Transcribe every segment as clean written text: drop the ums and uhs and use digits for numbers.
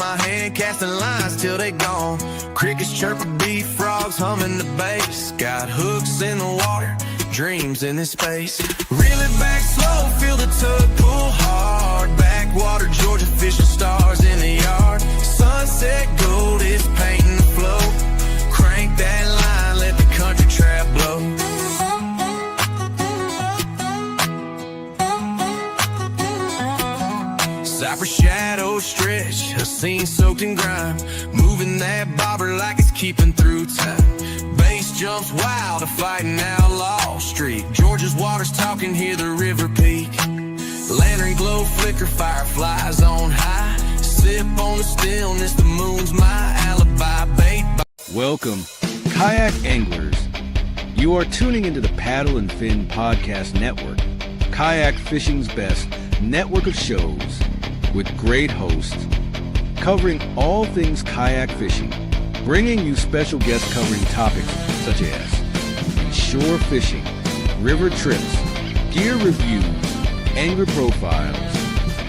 my hand, casting lines till they gone. Crickets chirping, beef frogs humming the bass. Got hooks in the water, dreams in this space. Reel it back slow, feel the tug pull hard. Backwater, Georgia, fishing stars in the yard. Sunset gold is painting the flow. Crank that line, let the country trap blow. Cypress shadows stretch, a scene soaked in grime. Moving that bobber like it's keeping through time. Bass jumps wild, a fighting outlaw streak. Georgia's waters talking, hear the river peak. Lantern glow, flicker, fireflies on high. Sip on the stillness, the moon's my alibi. Bait. Welcome, kayak anglers. You are tuning into the Paddle and Fin Podcast Network, kayak fishing's best network of shows, with great hosts covering all things kayak fishing, bringing you special guests covering topics such as shore fishing, river trips, gear reviews, angler profiles,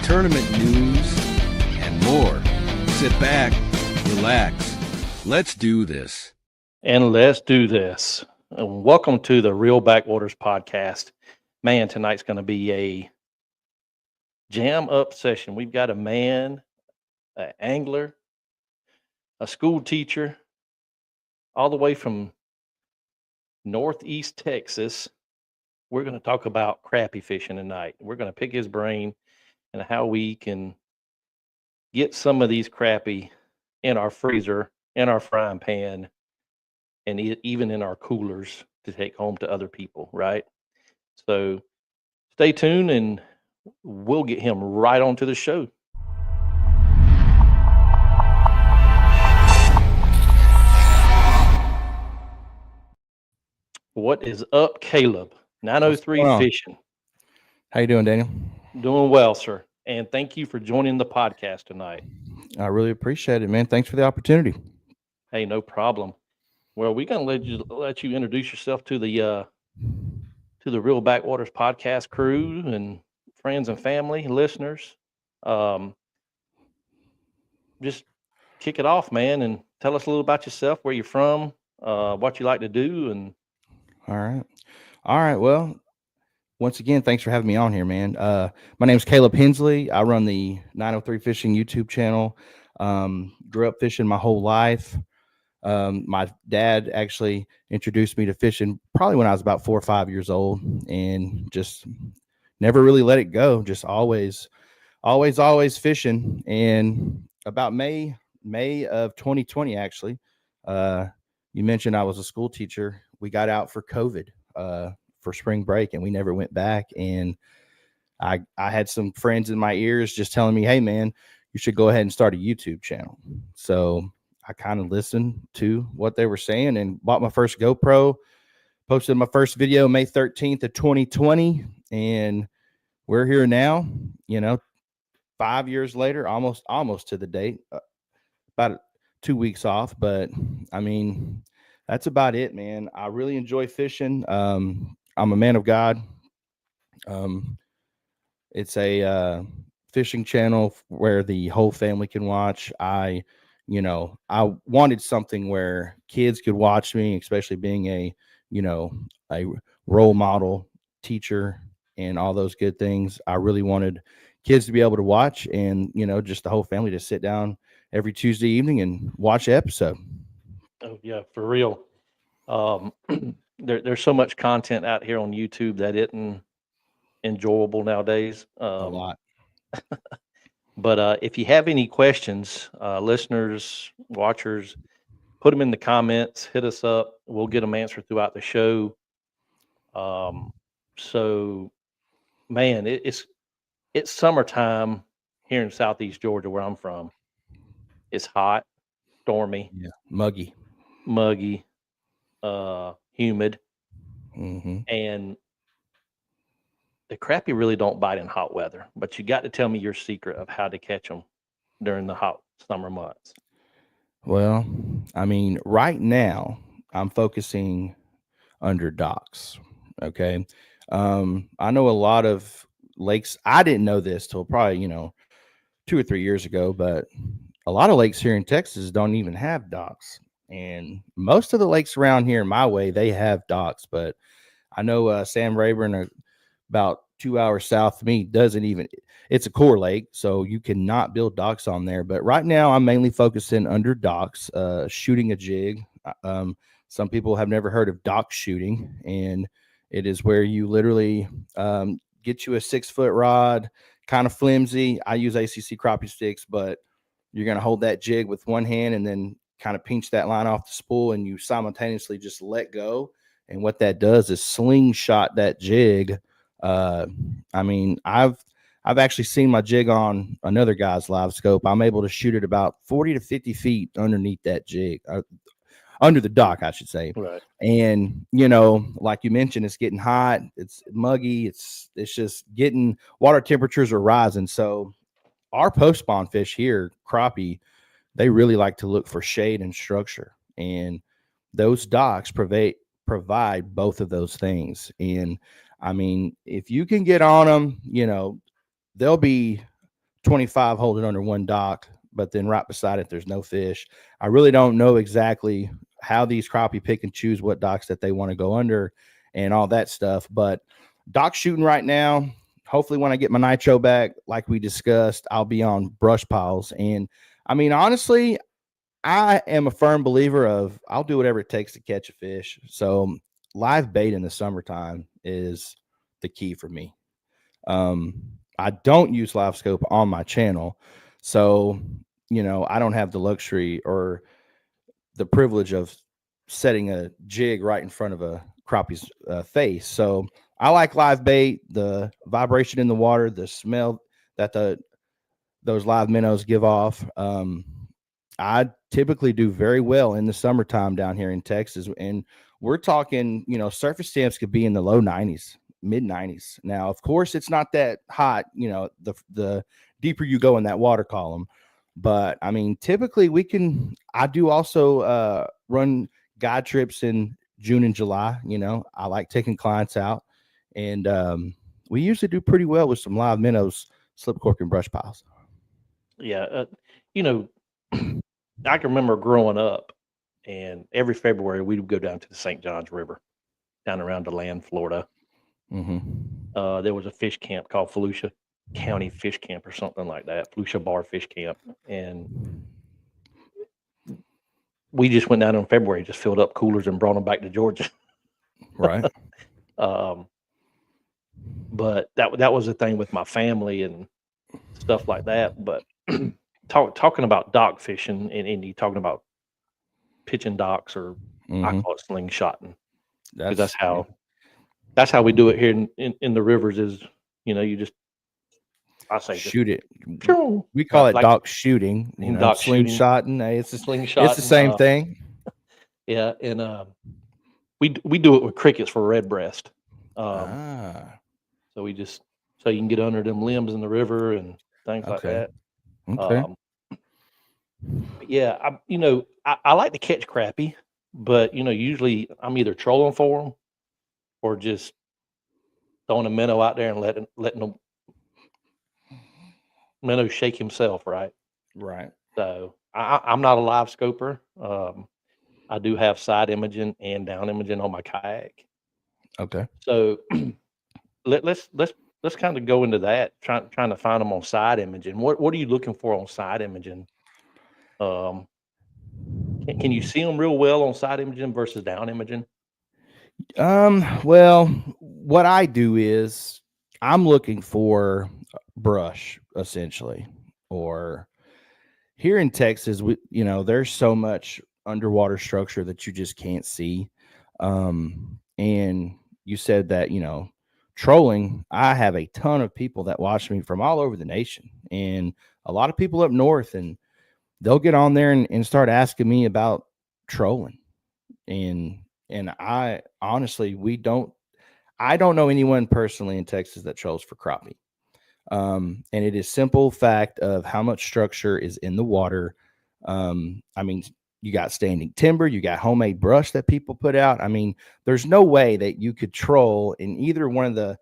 tournament news, and more. Sit back, relax, let's do this. And let's do this. And welcome to the Real Backwaters podcast. Man, tonight's going to be a jam up session. We've got a man, an angler, a school teacher, all the way from Northeast Texas. We're going to talk about crappie fishing tonight. We're going to pick his brain and how we can get some of these crappie in our freezer, in our frying pan, and even in our coolers to take home to other people, right? So stay tuned and we'll get him right onto the show. What is up, Caleb? 903 Fishing. How you doing, Daniel? Doing well, sir. And thank you for joining the podcast tonight. I really appreciate it, man. Thanks for the opportunity. Hey, no problem. Well, we're gonna let you introduce yourself to the Real Backwaters podcast crew and friends and family, listeners. Just kick it off, man, and tell us a little about yourself, where you're from, what you like to do, and All right. Well, once again, thanks for having me on here, man. My name's Caleb Hensley. I run the 903 Fishing YouTube channel. Grew up fishing my whole life. My dad actually introduced me to fishing probably when I was about 4 or 5 years old, and just never really let it go. Just always fishing. And about May of 2020, actually, you mentioned I was a school teacher. We got out for COVID, for spring break, and we never went back. And I had some friends in my ears just telling me, hey man, you should go ahead and start a YouTube channel. So I kind of listened to what they were saying and bought my first GoPro, posted my first video May 13th of 2020. And we're here now, 5 years later, almost to the date, about 2 weeks off. But I mean, that's about it, man. I really enjoy fishing. I'm a man of God. It's a fishing channel where the whole family can watch. I wanted something where kids could watch me, especially being a role model teacher and all those good things. I really wanted kids to be able to watch, and, just the whole family to sit down every Tuesday evening and watch an episode. oh yeah, for real. There's so much content out here on YouTube that isn't enjoyable nowadays. A lot. But if you have any questions, listeners, watchers, put them in the comments, hit us up. We'll get them answered throughout the show. So, man, it's summertime here in Southeast Georgia, where I'm from. It's hot, stormy, Muggy, humid, mm-hmm. and the crappie really don't bite in hot weather. But you got to tell me your secret of how to catch them during the hot summer months. Well, I mean, right now I'm focusing under docks. Okay. I know a lot of lakes. I didn't know this till probably, 2 or 3 years ago, but a lot of lakes here in Texas don't even have docks. And most of the lakes around here in my way, they have docks. But I know Sam Rayburn, about 2 hours south of me, doesn't even. It's a core lake, so you cannot build docks on there. But right now, I'm mainly focusing under docks, shooting a jig. Some people have never heard of dock shooting, and it is where you literally get you a 6-foot rod, kind of flimsy. I use ACC crappie sticks, but you're going to hold that jig with one hand and then kind of pinch that line off the spool, and you simultaneously just let go. And what that does is slingshot that jig. I mean, I've actually seen my jig on another guy's LiveScope. I'm able to shoot it about 40 to 50 feet underneath that jig, under the dock, I should say. Right. And, you know, like you mentioned, it's getting hot, it's muggy, it's just getting, water temperatures are rising. So our post spawn fish here, crappie, they really like to look for shade and structure. And those docks provide both of those things. And I mean, if you can get on them, you know, they'll be 25 holding under one dock, but then right beside it, there's no fish. I really don't know exactly how these crappie pick and choose what docks that they want to go under and all that stuff. But dock shooting right now, hopefully when I get my nitro back, like we discussed, I'll be on brush piles. And I mean, honestly, I am a firm believer of I'll do whatever it takes to catch a fish. So live bait in the summertime is the key for me. I don't use LiveScope on my channel, so you know I don't have the luxury or the privilege of setting a jig right in front of a crappie's face. So I like live bait, the vibration in the water, the smell that those live minnows give off. I typically do very well in the summertime down here in Texas, and we're talking, you know, surface temps could be in the low 90s, mid 90s. Now, of course, it's not that hot, you know, the deeper you go in that water column. But I mean, typically I do also run guide trips in June and July. You know, I like taking clients out, and we usually do pretty well with some live minnows, slip cork, and brush piles. Yeah. You know, I can remember growing up, and every February we would go down to the St. Johns River, down around DeLand, Florida. Mm-hmm. There was a fish camp called Volusia County Fish Camp or something like that, Volusia Bar Fish Camp, and we just went down in February, just filled up coolers and brought them back to Georgia. Right. But that was the thing with my family and stuff like that. But talking about dock fishing and you talking about pitching docks, or I call it slingshotting, because that's how we do it here in the rivers. Is, you know, you just, I say, shoot it. Pew! We call it Like dock shooting. You know, dock shooting. slingshotting. Hey, it's slingshot. the same thing. Yeah, and we do it with crickets for redbreast. So so you can get under them limbs in the river and things like that. Okay. Yeah, I like to catch crappie, but you know, usually I'm either trolling for them or just throwing a minnow out there and letting the minnow shake himself, right? Right. So I'm not a live scoper. I do have side imaging and down imaging on my kayak. Okay. So let's kind of go into that, trying to find them on side imaging. What are you looking for on side imaging? Can you see them real well on side imaging versus down imaging? Well, what I do is I'm looking for brush, essentially. Or here in Texas, there's so much underwater structure that you just can't see. And you said that, trolling, I have a ton of people that watch me from all over the nation, and a lot of people up north, and they'll get on there and start asking me about trolling. And I honestly, I don't know anyone personally in Texas that trolls for crappie. And it is simple fact of how much structure is in the water. I mean, you got standing timber, you got homemade brush that people put out. I mean, there's no way that you could troll in either one of the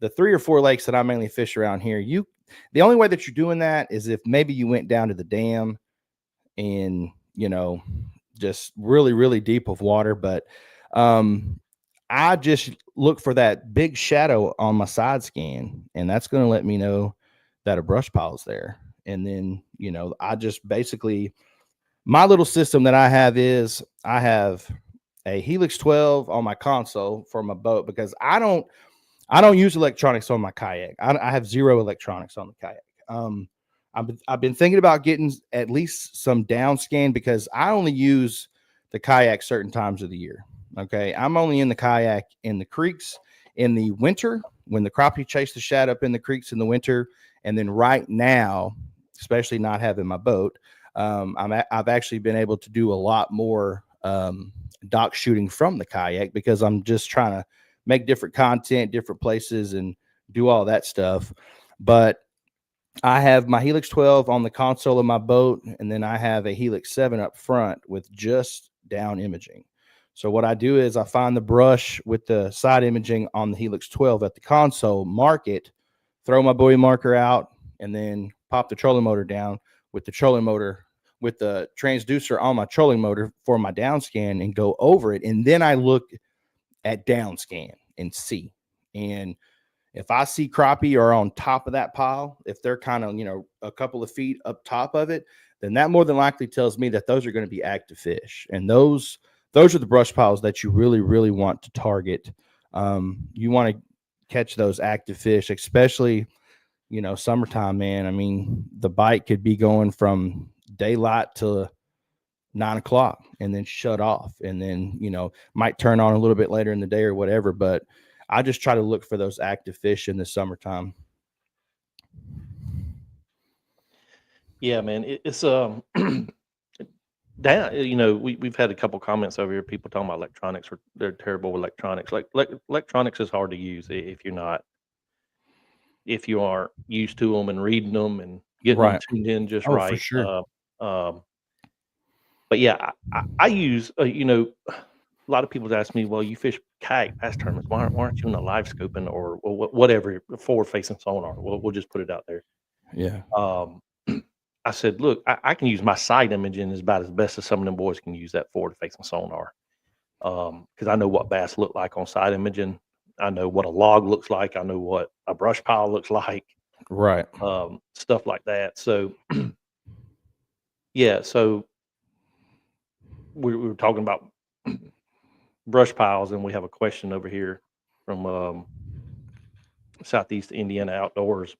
3 or 4 lakes that I mainly fish around here. The only way that you're doing that is if maybe you went down to the dam and, you know, just really, really deep of water. But I just look for that big shadow on my side scan, and that's going to let me know that a brush pile is there. And then, you know, I just basically, my little system that I have is I have a Helix 12 on my console for my boat, because I don't use electronics on my kayak. I have zero electronics on the kayak. I've been thinking about getting at least some down scan, because I only use the kayak certain times of the year. Okay. I'm only in the kayak in the creeks in the winter, when the crappie chase the shad up in the creeks in the winter. And then right now, especially not having my boat, I've actually been able to do a lot more dock shooting from the kayak, because I'm just trying to make different content, different places, and do all that stuff. But I have my Helix 12 on the console of my boat, and then I have a Helix 7 up front with just down imaging. So what I do is I find the brush with the side imaging on the Helix 12 at the console, mark it, throw my buoy marker out, and then pop the trolling motor down with the trolling motor, with the transducer on my trolling motor for my down scan, and go over it. And then I look at down scan and see. And if I see crappie are on top of that pile, if they're kind of, you know, a couple of feet up top of it, then that more than likely tells me that those are going to be active fish. And those are the brush piles that you really, really want to target. You want to catch those active fish, especially, you know, summertime, man. I mean, the bite could be going from daylight to 9 o'clock and then shut off, and then, you know, might turn on a little bit later in the day or whatever. But I just try to look for those active fish in the summertime. Yeah, man, it's down. You know, we've had a couple comments over here. People talking about electronics, or they're terrible with electronics. Like electronics is hard to use if you aren't used to them and reading them and getting them Right. tuned in just Oh, for right. sure. But yeah, I use you know, a lot of people ask me, well, you fish kayak bass tournaments. Why aren't you in a live scoping or whatever forward facing sonar? We'll just put it out there. Yeah. I said, look, I can use my side imaging as about as best as some of them boys can use that forward facing sonar. Because I know what bass look like on side imaging. I know what a log looks like. I know what a brush pile looks like. Right. Stuff like that. So yeah, so we were talking about brush piles, and we have a question over here from Southeast Indiana Outdoors,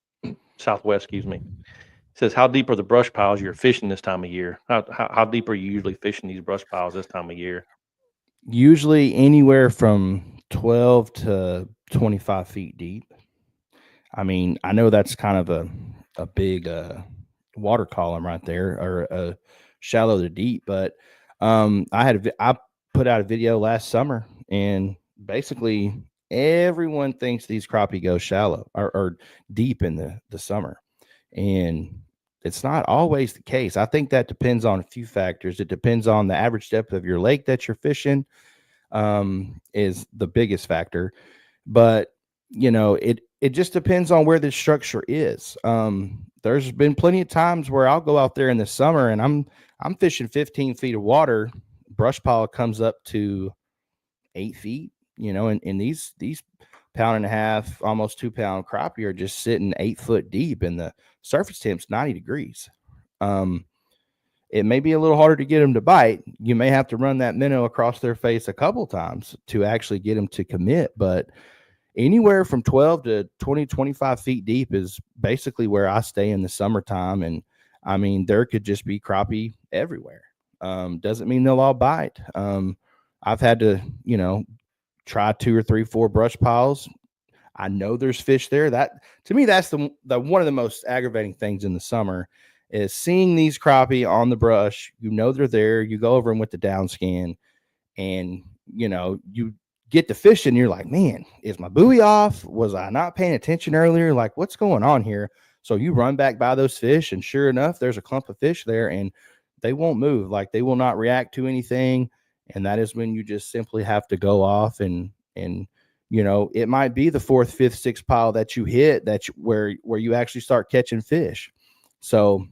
Southwest, excuse me. It says, how deep are the brush piles you're fishing this time of year? How deep are you usually fishing these brush piles this time of year? Usually anywhere from 12 to 25 feet deep. I mean, I know that's kind of a big water column right there, or a shallow to deep, but I put out a video last summer, and basically everyone thinks these crappie go shallow or deep in the summer, and it's not always the case. I think that depends on a few factors. It depends on the average depth of your lake that you're fishing, is the biggest factor. But, you know, it just depends on where the structure is. There's been plenty of times where I'll go out there in the summer and I'm fishing 15 feet of water. Brush pile comes up to 8 feet, you know, and these pound and a half, almost 2 pound crappie are just sitting 8 foot deep, and the surface temp's 90 degrees. It may be a little harder to get them to bite. You may have to run that minnow across their face a couple times to actually get them to commit. But anywhere from 12 to 20, 25 feet deep is basically where I stay in the summertime. And I mean, there could just be crappie everywhere. Doesn't mean they'll all bite. I've had to, you know, try 2 or 3, 4 brush piles. I know there's fish there. That, to me, that's the one of the most aggravating things in the summer, is seeing these crappie on the brush. You know they're there. You go over them with the down scan, and, you know, you get to fishing. You're like, man, is my buoy off? Was I not paying attention earlier? Like, what's going on here? So you run back by those fish, and sure enough, there's a clump of fish there, and they won't move. Like, they will not react to anything. And that is when you just simply have to go off and you know, it might be the 4th, 5th, 6th pile that you hit where you actually start catching fish. So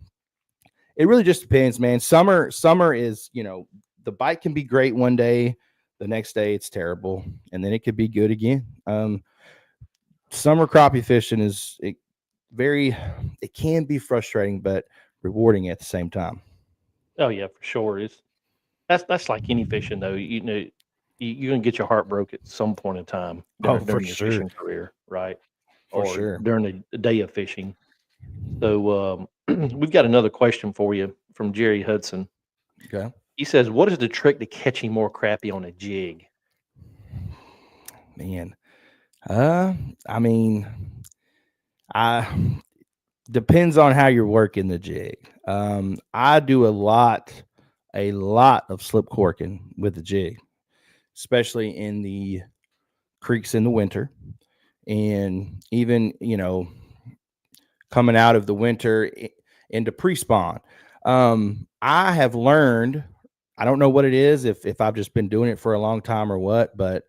it really just depends, man. Summer is, the bite can be great one day, the next day it's terrible, and then it could be good again. Summer crappie fishing it can be frustrating, but rewarding at the same time. Oh yeah, for sure. That's like any fishing though. You're gonna get your heart broke at some point in time during your fishing career, right? For or sure. during a day of fishing. So we've got another question for you from Jerry Hudson. Okay. He says, "What is the trick to catching more crappie on a jig?" Man, I mean, I depends on how you're working the jig. I do a lot of slip corking with the jig, especially in the creeks in the winter, and even coming out of the winter into pre-spawn. I have learned, I don't know what it is, if I've just been doing it for a long time or what, but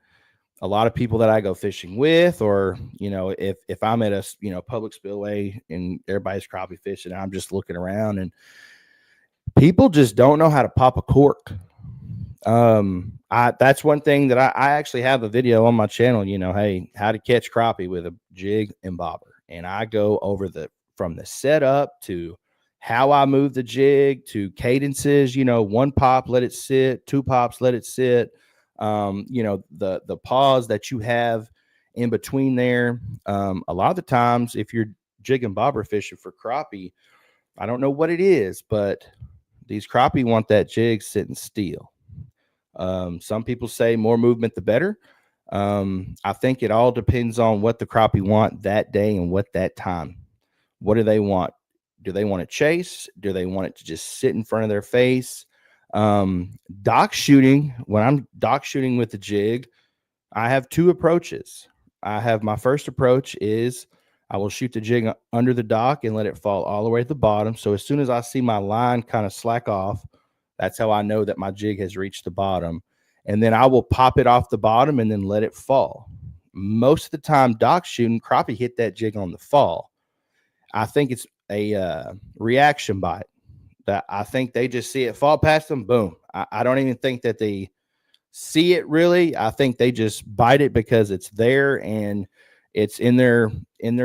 a lot of people that I go fishing with, or if I'm at a public spillway and everybody's crappie fishing, I'm just looking around and people just don't know how to pop a cork. That's one thing that I actually have a video on my channel, hey, how to catch crappie with a jig and bobber. And I go over from the setup to how I move the jig to cadences, one pop, let it sit, two pops, let it sit. The pause that you have in between there. A lot of the times, if you're jig and bobber fishing for crappie, I don't know what it is, but these crappie want that jig sitting still. Some people say more movement, the better. I think it all depends on what the crappie want that day and what that time. What do they want? Do they want to chase? Do they want it to just sit in front of their face? Dock shooting, when I'm dock shooting with the jig, I have two approaches. My first approach is I will shoot the jig under the dock and let it fall all the way at the bottom. So as soon as I see my line kind of slack off, that's how I know that my jig has reached the bottom. And then I will pop it off the bottom and then let it fall. Most of the time, dock shooting, crappie hit that jig on the fall. I think it's a reaction bite. That I think they just see it fall past them, boom. I don't even think that they see it really. I think they just bite it because it's there and it's in their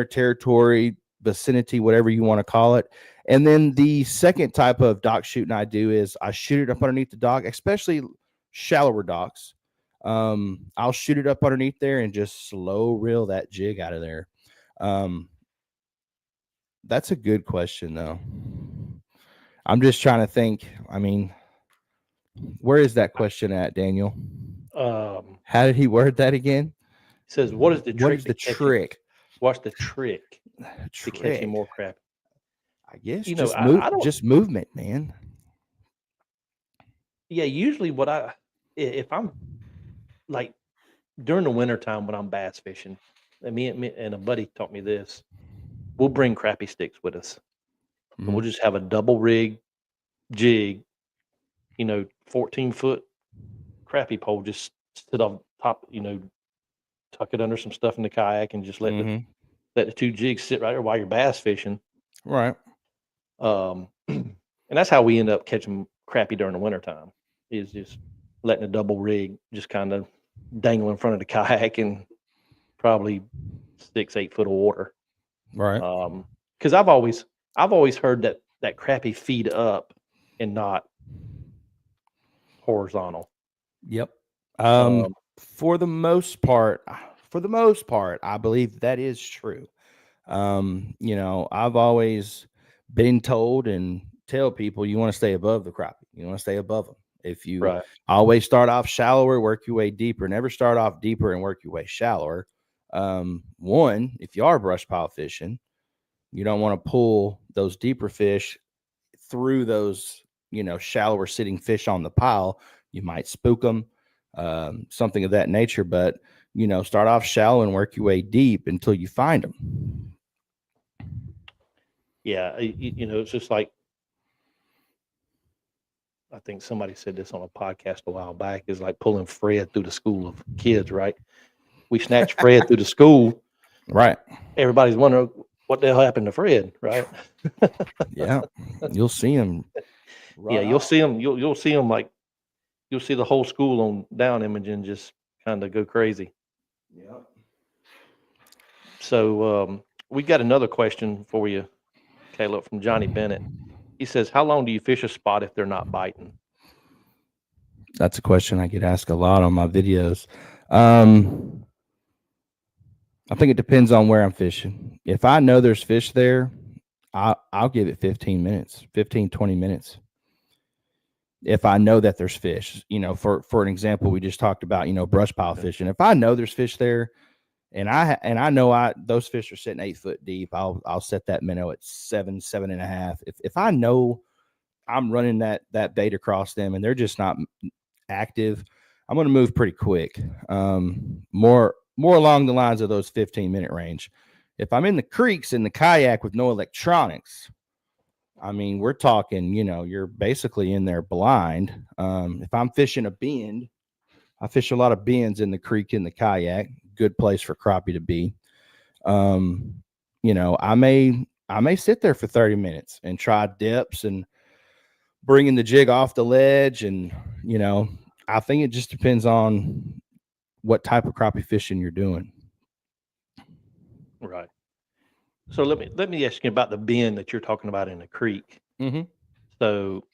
territory, vicinity, whatever you want to call it. And then the second type of dock shooting I do is I shoot it up underneath the dock, especially shallower docks. I'll shoot it up underneath there and just slow reel that jig out of there. That's a good question though. I'm just trying to think. I mean, where is that question at, Daniel? How did he word that again? He says, "What is the trick? What is the trick? What's the trick to catching more crappie?" I guess just movement, man. Yeah, usually if I'm like during the wintertime when I'm bass fishing, and me and a buddy taught me this, we'll bring crappie sticks with us. And we'll just have a double rig jig, 14-foot crappie pole, just sit on top, tuck it under some stuff in the kayak and just let the two jigs sit right there while you're bass fishing. Right. And that's how we end up catching crappie during the wintertime, is just letting a double rig just kind of dangle in front of the kayak and probably 6-8 foot of water. Right. Because I've always heard that crappie feed up and not horizontal. Yep. For the most part, I believe that is true. I've always been told and tell people you want to stay above the crappie. You want to stay above them. If you always start off shallower, work your way deeper. Never start off deeper and work your way shallower. One, if you are brush pile fishing, you don't want to pull those deeper fish through those, shallower sitting fish on the pile. You might spook them, something of that nature. But, start off shallow and work your way deep until you find them. Yeah, it's just like, I think somebody said this on a podcast a while back, is like pulling Fred through the school of kids, right? We snatch Fred through the school. Right. Everybody's wondering, what the hell happened to Fred, right? Yeah, you'll see him. Yeah, you'll see them. You'll see them like you'll see the whole school on down imaging just kind of go crazy. Yeah. So we got another question for you, Caleb, from Johnny Bennett. He says, "How long do you fish a spot if they're not biting?" That's a question I get asked a lot on my videos. I think it depends on where I'm fishing. If I know there's fish there, I'll give it 15 minutes, 15, 20 minutes. If I know that there's fish, for an example, we just talked about, brush pile fishing. If I know there's fish there and I know those fish are sitting 8 foot deep, I'll set that minnow at 7.5. If I know I'm running that bait across them and they're just not active, I'm going to move pretty quick. More along the lines of those 15-minute range. If I'm in the creeks in the kayak with no electronics, I mean, we're talking, you're basically in there blind. If I'm fishing a bend, I fish a lot of bends in the creek in the kayak. Good place for crappie to be. I may sit there for 30 minutes and try depths and bringing the jig off the ledge. And, I think it just depends on what type of crappie fishing you're doing. Right. So let me ask you about the bend that you're talking about in the creek. Mm-hmm. So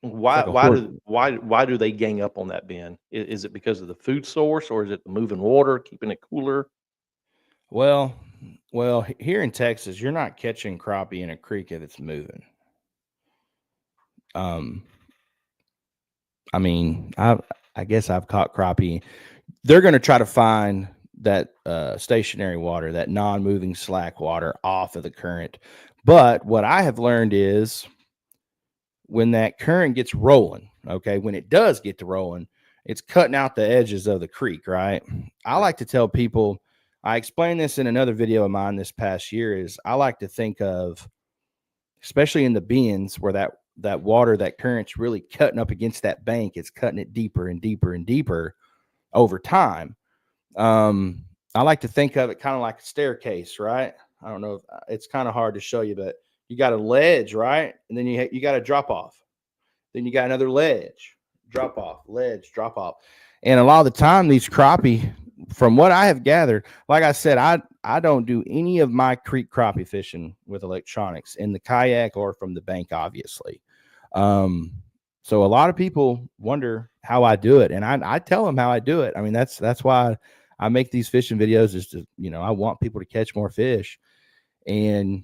Like why do they gang up on that bend? Is it because of the food source, or is it the moving water, keeping it cooler? Well, here in Texas, you're not catching crappie in a creek if it's moving. I mean, I guess I've caught crappie. They're going to try to find that stationary water, that non-moving slack water off of the current. But what I have learned is when that current gets rolling, okay, when it does get to rolling, it's cutting out the edges of the creek, right? I like to tell people, I explained this in another video of mine this past year, is I like to think of, especially in the bends where that water, that current's really cutting up against that bank, it's cutting it deeper and deeper and deeper over time. I like to think of it kind of like a staircase, right? I don't know if it's kind of hard to show you, but you got a ledge, right? And then you got a drop off. Then you got another ledge, drop off, ledge, drop off. And a lot of the time, these crappie, from what I have gathered, like I said, I don't do any of my creek crappie fishing with electronics in the kayak or from the bank, obviously. So a lot of people wonder how I do it, and I tell them how I do it. I mean, that's why I make these fishing videos, is to, I want people to catch more fish. And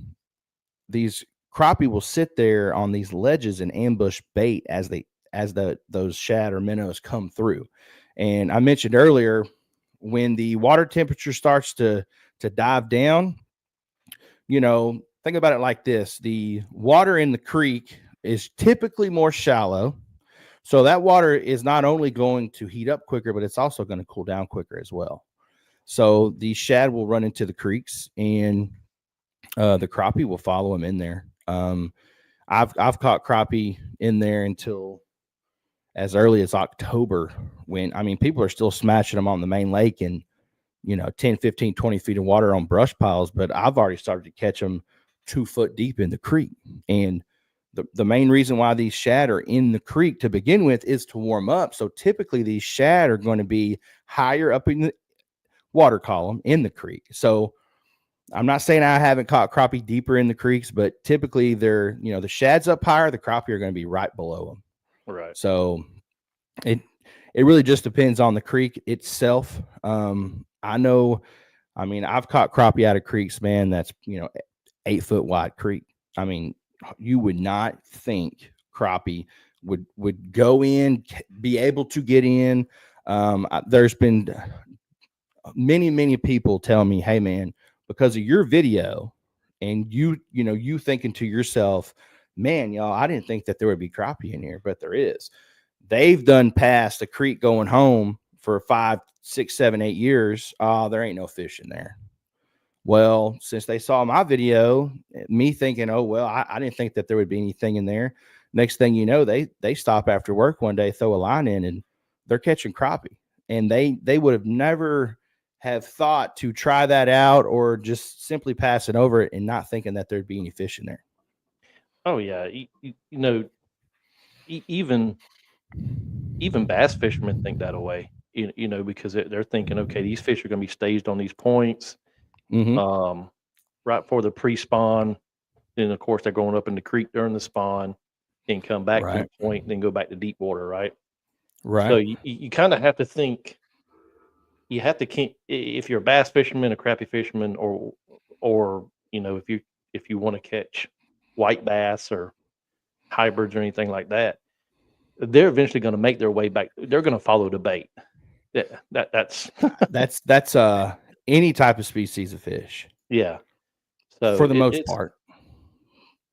these crappie will sit there on these ledges and ambush bait as those shad or minnows come through. And I mentioned earlier, when the water temperature starts to dive down, think about it like this: the water in the creek is typically more shallow. So that water is not only going to heat up quicker, but it's also going to cool down quicker as well. So the shad will run into the creeks, and the crappie will follow them in there. I've caught crappie in there until as early as October, when, people are still smashing them on the main lake and, 10, 15, 20 feet of water on brush piles, but I've already started to catch them 2 foot deep in the creek. And the main reason why these shad are in the creek to begin with is to warm up. So typically these shad are going to be higher up in the water column in the creek. So I'm not saying I haven't caught crappie deeper in the creeks, but typically they're, the shad's up higher, the crappie are going to be right below them. Right. So it really just depends on the creek itself. I know, I've caught crappie out of creeks, man, that's, 8 foot wide creek. You would not think crappie would go in, be able to get in. There's been many people tell me, hey man, because of your video and you thinking to yourself, man, y'all, I didn't think that there would be crappie in here, but there is. They've done past the creek going home for 5, 6, 7, 8 years. There ain't no fish in there. Well, since they saw my video, me thinking, oh, well, I didn't think that there would be anything in there. Next thing you know, they stop after work one day, throw a line in, and they're catching crappie. And they would have never have thought to try that out, or just simply pass it over and not thinking that there'd be any fish in there? Oh yeah, even bass fishermen think that away. Because they're thinking, okay, these fish are going to be staged on these points, Mm-hmm. right for the pre-spawn. Then of course they're going up in the creek during the spawn, then come back to Right. the point, then go back to deep water, right? Right. So you kind of have to think. You have to keep, if you're a bass fisherman, a crappie fisherman, or if you want to catch white bass or hybrids or anything like that, they're eventually going to make their way back. They're going to follow the bait. That's that's any type of species of fish yeah. So for the most it's part.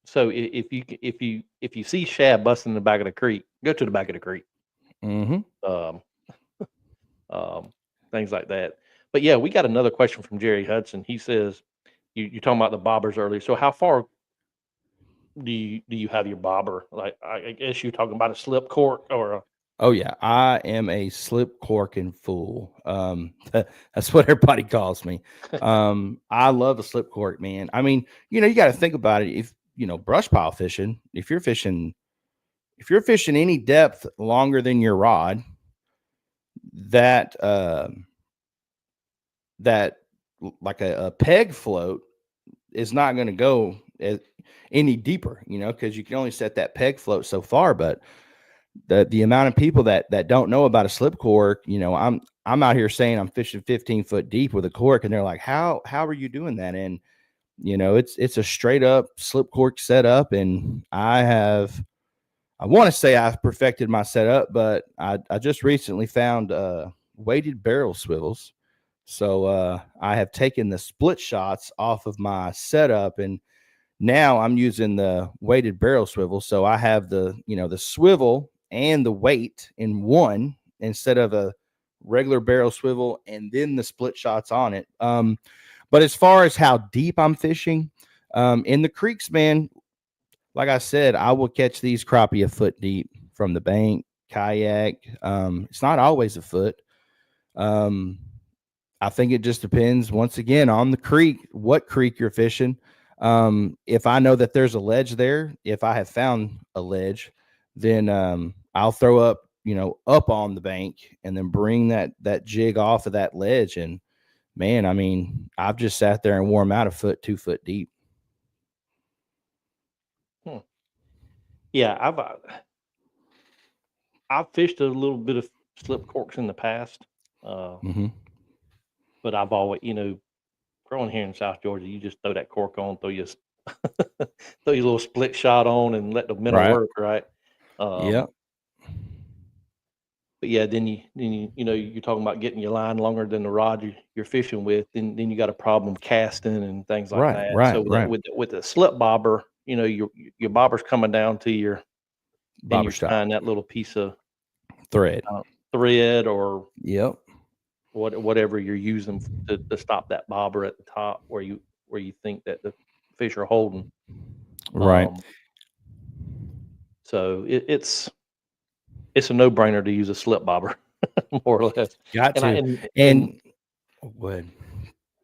so if you see shad busting in the back of the creek, go to the back of the creek. Mm-hmm. Um, things like that. But yeah, we got another question from Jerry Hudson. He says, you're talking about the bobbers earlier. So how far do you have your bobber? Like, I guess you're talking about a slip cork or a, Oh yeah, I am a slip corking fool. That's what everybody calls me. I love a slip cork, man. I mean, you got to think about it. If brush pile fishing, if you're fishing any depth longer than your rod, that like a peg float is not going to go any deeper, because you can only set that peg float so far. But the amount of people that don't know about a slip cork, I'm out here saying I'm fishing 15 foot deep with a cork, and they're like, how are you doing that? And it's a straight up slip cork setup, and I want to say I've perfected my setup, but I just recently found weighted barrel swivels. So I have taken the split shots off of my setup, and now I'm using the weighted barrel swivel. So I have the swivel and the weight in one instead of a regular barrel swivel and then the split shots on it. But as far as how deep I'm fishing, in the creeks, man, like I said, I will catch these crappie a foot deep from the bank, kayak. It's not always a foot. I think it just depends, once again, on the creek, what creek you're fishing. If I know that there's a ledge there, if I have found a ledge, then I'll throw up, up on the bank and then bring that jig off of that ledge. And man, I mean, I've just sat there and wore them out a foot, 2 foot deep. yeah, I've fished a little bit of slip corks in the past. Mm-hmm. But I've always, growing here in South Georgia, you just throw that cork on, throw your little split shot on, and let the minnow Right. work, right? Yeah. But yeah, then you're talking about getting your line longer than the rod you're fishing with, then you got a problem casting and things like that. So with the slip bobber, your bobber's coming down to your, then you're tying that little piece of thread or yep, whatever you're using to stop that bobber at the top where you think that the fish are holding. right. So it's a no-brainer to use a slip bobber, more or less. Got to.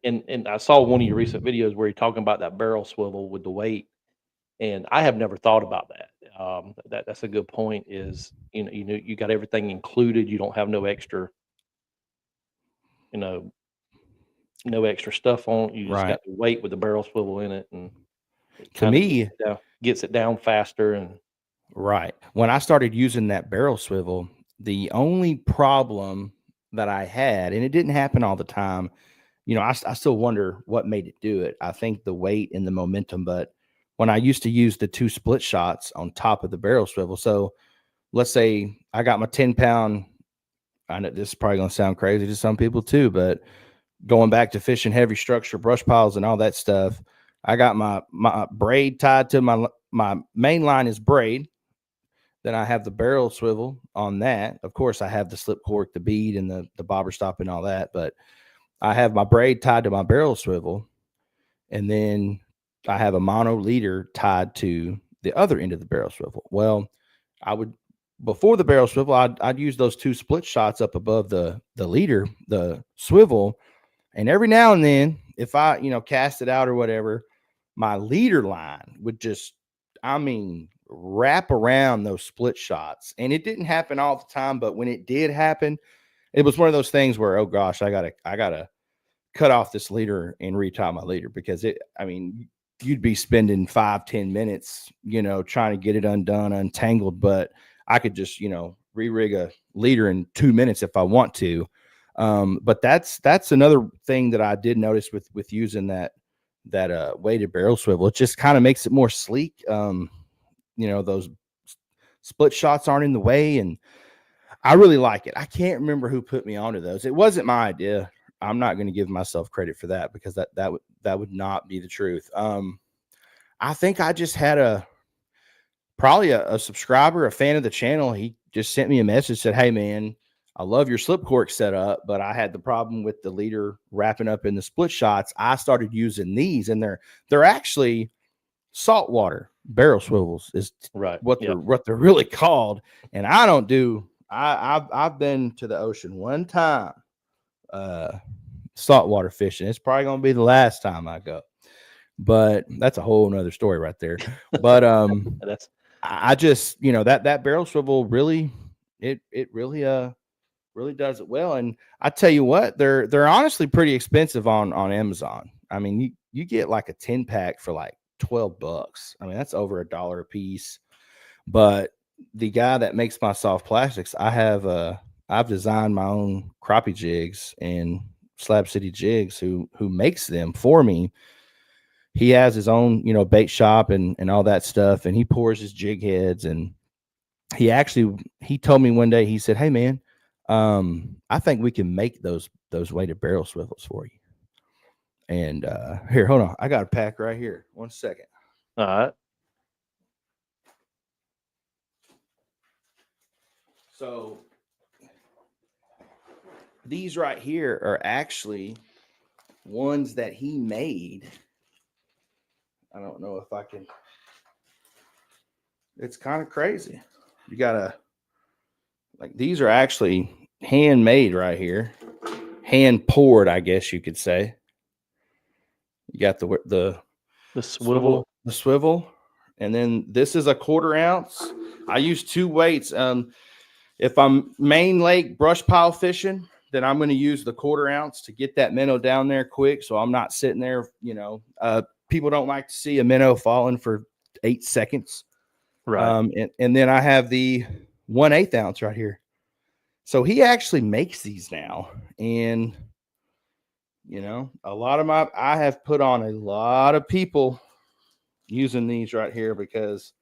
And I saw one of your recent videos where you're talking about that barrel swivel with the weight, and I have never thought about that. That's a good point. Is you got everything included. You don't have no extra, no extra stuff on. You just got the weight with the barrel swivel in it, and to me, gets it down faster. And right when I started using that barrel swivel, the only problem that I had, and it didn't happen all the time, I still wonder what made it do it. I think the weight and the momentum, but when I used to use the 2 split shots on top of the barrel swivel, so let's say I got my 10-pound, I know this is probably going to sound crazy to some people too, but going back to fishing heavy structure, brush piles and all that stuff, I got my braid tied to my main line is braid. Then I have the barrel swivel on that. Of course, I have the slip cork, the bead, and the bobber stop and all that, but I have my braid tied to my barrel swivel, and then I have a mono leader tied to the other end of the barrel swivel. Well, before the barrel swivel, I'd use those 2 split shots up above the leader, the swivel, And every now and then, if I, cast it out or whatever, my leader line would just, wrap around those split shots. And it didn't happen all the time, but when it did happen, it was one of those things where, oh gosh, I gotta cut off this leader and retie my leader, because you'd be spending 5-10 minutes, trying to get it undone, untangled, but I could just, re-rig a leader in 2 minutes if I want to. But that's another thing that I did notice with using that weighted barrel swivel. It just kind of makes it more sleek. Those split shots aren't in the way, and I really like it. I can't remember who put me onto those. It wasn't my idea. I'm not going to give myself credit for that, because that would not be the truth. I think I just had probably a subscriber, a fan of the channel. He just sent me a message, said, "Hey man, I love your slip cork setup, but I had the problem with the leader wrapping up in the split shots. I started using these, and they're actually saltwater barrel swivels is right what they're really called." And I've been to the ocean one time, saltwater fishing. It's probably going to be the last time I go, but that's a whole nother story right there. But I just, that barrel swivel really, it really does it well. And I tell you what, they're honestly pretty expensive on Amazon. I mean, you get like a 10-pack for like $12. I mean, that's over $1 a piece. But the guy that makes my soft plastics, I've designed my own crappie jigs and Slab City jigs who makes them for me. He has his own, bait shop and all that stuff, and he pours his jig heads. And he told me one day, he said, "Hey man, I think we can make those weighted barrel swivels for you." And here, hold on, I got a pack right here. 1 second. All right. So these right here are actually ones that he made. I don't know if I can. It's kind of crazy. You gotta, like, these are actually handmade right here, hand poured, I guess you could say. You got the swivel, and then this is a 1/4 ounce. I use 2 weights. If I'm main lake brush pile fishing, then I'm going to use the 1/4 ounce to get that minnow down there quick, so I'm not sitting there. People don't like to see a minnow falling for 8 seconds. Right. And then I have the 1/8 ounce right here. So he actually makes these now, and I have put on a lot of people using these right here, because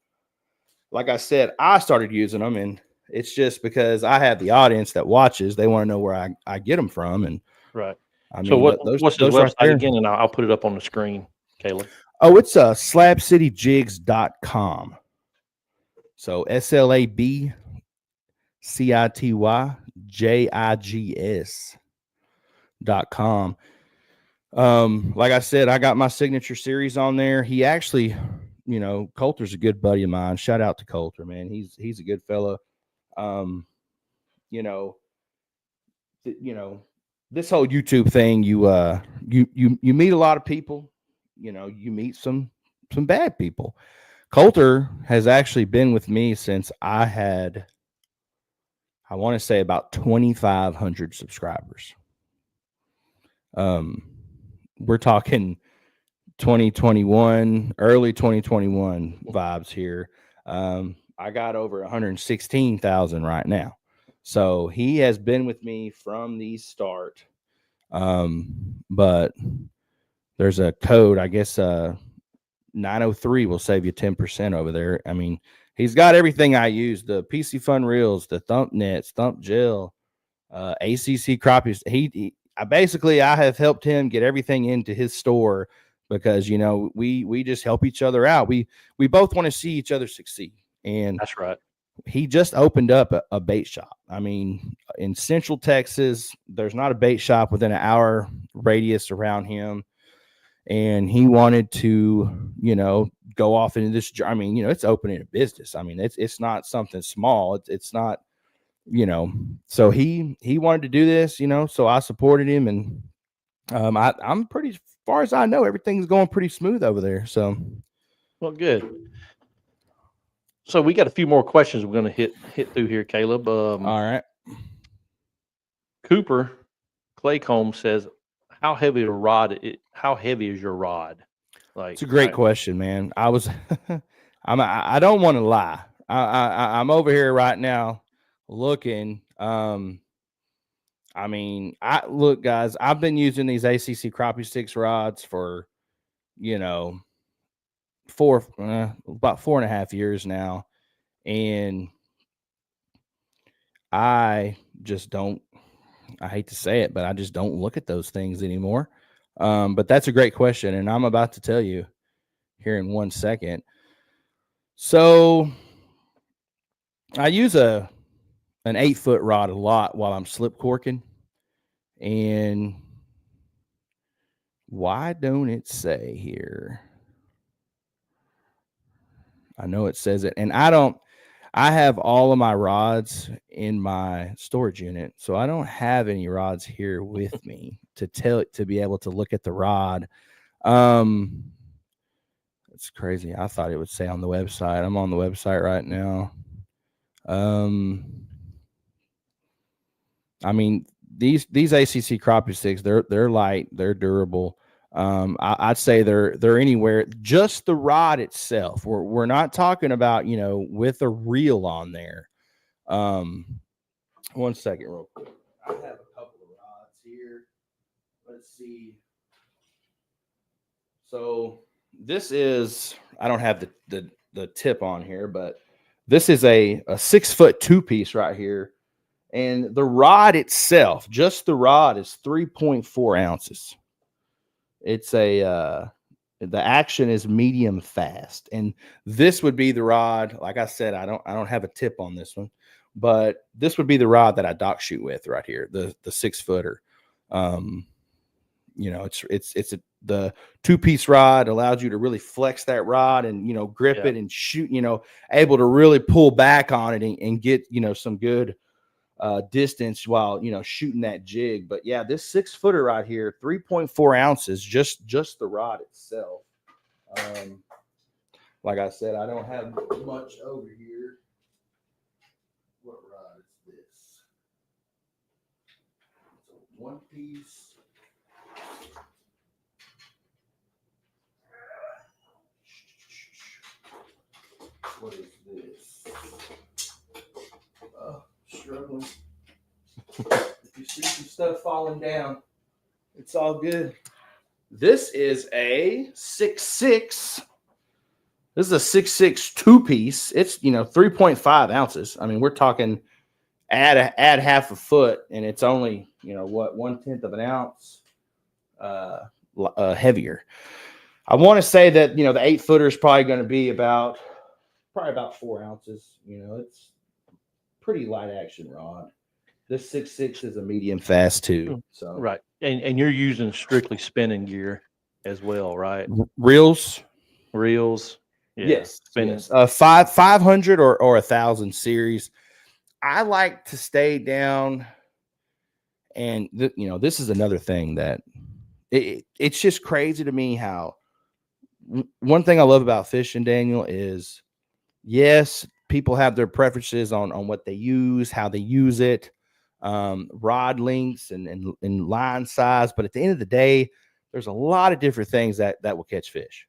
like I said, I started using them, and it's just because I have the audience that watches. They want to know where I get them from. And right. I mean, so what's his website right again? And I'll put it up on the screen, Caleb. Oh, it's slabcityjigs.com. So slabcityjigs.com. Like I said, I got my signature series on there. He actually, Coulter's a good buddy of mine. Shout out to Coulter, man. He's a good fella. This whole YouTube thing, you meet a lot of people. You meet some bad people. Coulter has actually been with me since I had, I want to say, about 2,500 subscribers. We're talking 2021, early 2021 vibes here. I got over 116,000 right now. So he has been with me from the start. But there's a code, I guess, 903 will save you 10% over there. I mean, he's got everything I use: the PC Fun Reels, the Thump Nets, Thump Gel, ACC Crappies. I have helped him get everything into his store, because we just help each other out. We both want to see each other succeed. And that's right. He just opened up a bait shop. I mean, in Central Texas, there's not a bait shop within an hour radius around him. And he wanted to, go off into this. I mean, it's opening a business. I mean, it's not something small. It's not, so he wanted to do this, so I supported him, and I'm pretty, as far as I know, everything's going pretty smooth over there. So, Well, good. So we got a few more questions we're going to hit through here, Caleb. all right. Cooper Claycomb says, "How heavy a rod? How heavy is your rod?" Like, It's a great question, man. I don't want to lie. I'm over here right now looking. I mean, look, guys, I've been using these ACC crappie sticks rods for, about 4.5 years now. And I just don't, I hate to say it, but I just don't look at those things anymore. But that's a great question. And I'm about to tell you here in 1 second. So I use an 8-foot rod a lot while I'm slip corking. And why don't it say here? I know it says it. And I have all of my rods in my storage unit. So I don't have any rods here with me to be able to look at the rod. It's crazy. I thought it would say on the website. I'm on the website right now. I mean, these ACC crappie sticks, they're light, they're durable. I'd say they're anywhere, just the rod itself. We're not talking about, with a reel on there. 1 second, real quick. I have a couple of rods here. Let's see. So this is, I don't have the tip on here, but this is a 6-foot 2-piece right here. And the rod itself, just the rod, is 3.4 ounces. It's the action is medium fast. And this would be the rod. Like I said, I don't have a tip on this one, but this would be the rod that I dock shoot with right here, the 6-footer. It's the 2-piece rod allows you to really flex that rod and, grip it and shoot, able to really pull back on it and get, some good distance while, shooting that jig. But yeah, this 6-footer right here, 3.4 ounces, just the rod itself. Like I said, I don't have much over here. What rod is this? It's a 1-piece. What is this? Struggling. If you see some stuff falling down, it's all good. This is a 6.6. This is a 6.6 2-piece. It's 3.5 ounces. I mean, we're talking add half a foot, and it's only 1/10 of an ounce heavier. I want to say that the 8-footer is probably going to be about 4 ounces. It's pretty light action rod. This 6.6 is a medium fast too. So right, and you're using strictly spinning gear as well, right? Reels. Yeah. Yes. Spinning. 500 or 1,000 series. I like to stay down, and this is another thing that it's just crazy to me how one thing I love about fishing, Daniel, is yes, people have their preferences on what they use, how they use it, rod lengths and line size. But at the end of the day, there's a lot of different things that will catch fish.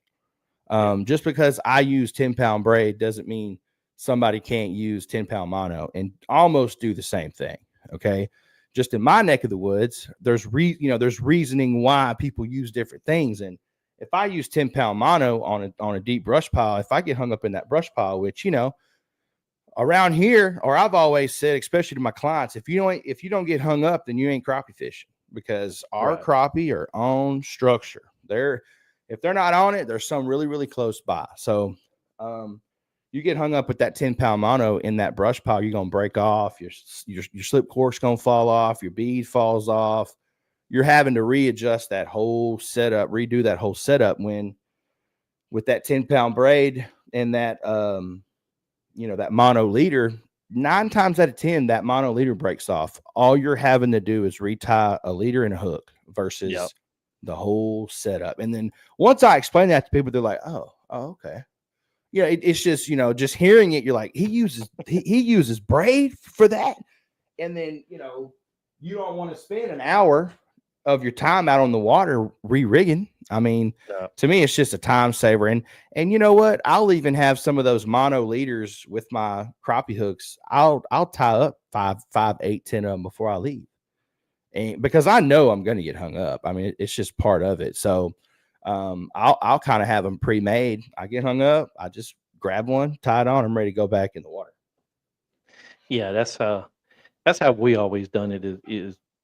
Just because I use 10-pound braid doesn't mean somebody can't use 10-pound mono and almost do the same thing. Okay. Just in my neck of the woods, there's reasoning why people use different things. And if I use 10-pound mono on a deep brush pile, if I get hung up in that brush pile, which, around here, or I've always said, especially to my clients, if you don't get hung up, then you ain't crappie fishing, because our crappie are on structure. If they're not on it, there's some really, really close by. So you get hung up with that 10-pound mono in that brush pile, you're going to break off. Your slip cork's going to fall off. Your bead falls off. You're having to readjust that whole setup, redo that whole setup, when with that 10-pound braid and that, that mono leader, 9 times out of 10, that mono leader breaks off. All you're having to do is retie a leader and a hook versus the whole setup. And then once I explain that to people, they're like, oh, okay. Yeah, it's just, just hearing it, you're like, he uses braid for that. And then, you don't want to spend an hour of your time out on the water re-rigging. I mean, to me, it's just a time saver. And you know what? I'll even have some of those mono leaders with my crappie hooks. I'll tie up 5, 8, 10 of them before I leave. And because I know I'm going to get hung up. I mean, it's just part of it. So I'll kind of have them pre-made. I get hung up, I just grab one, tie it on, I'm ready to go back in the water. Yeah, that's how we always done it.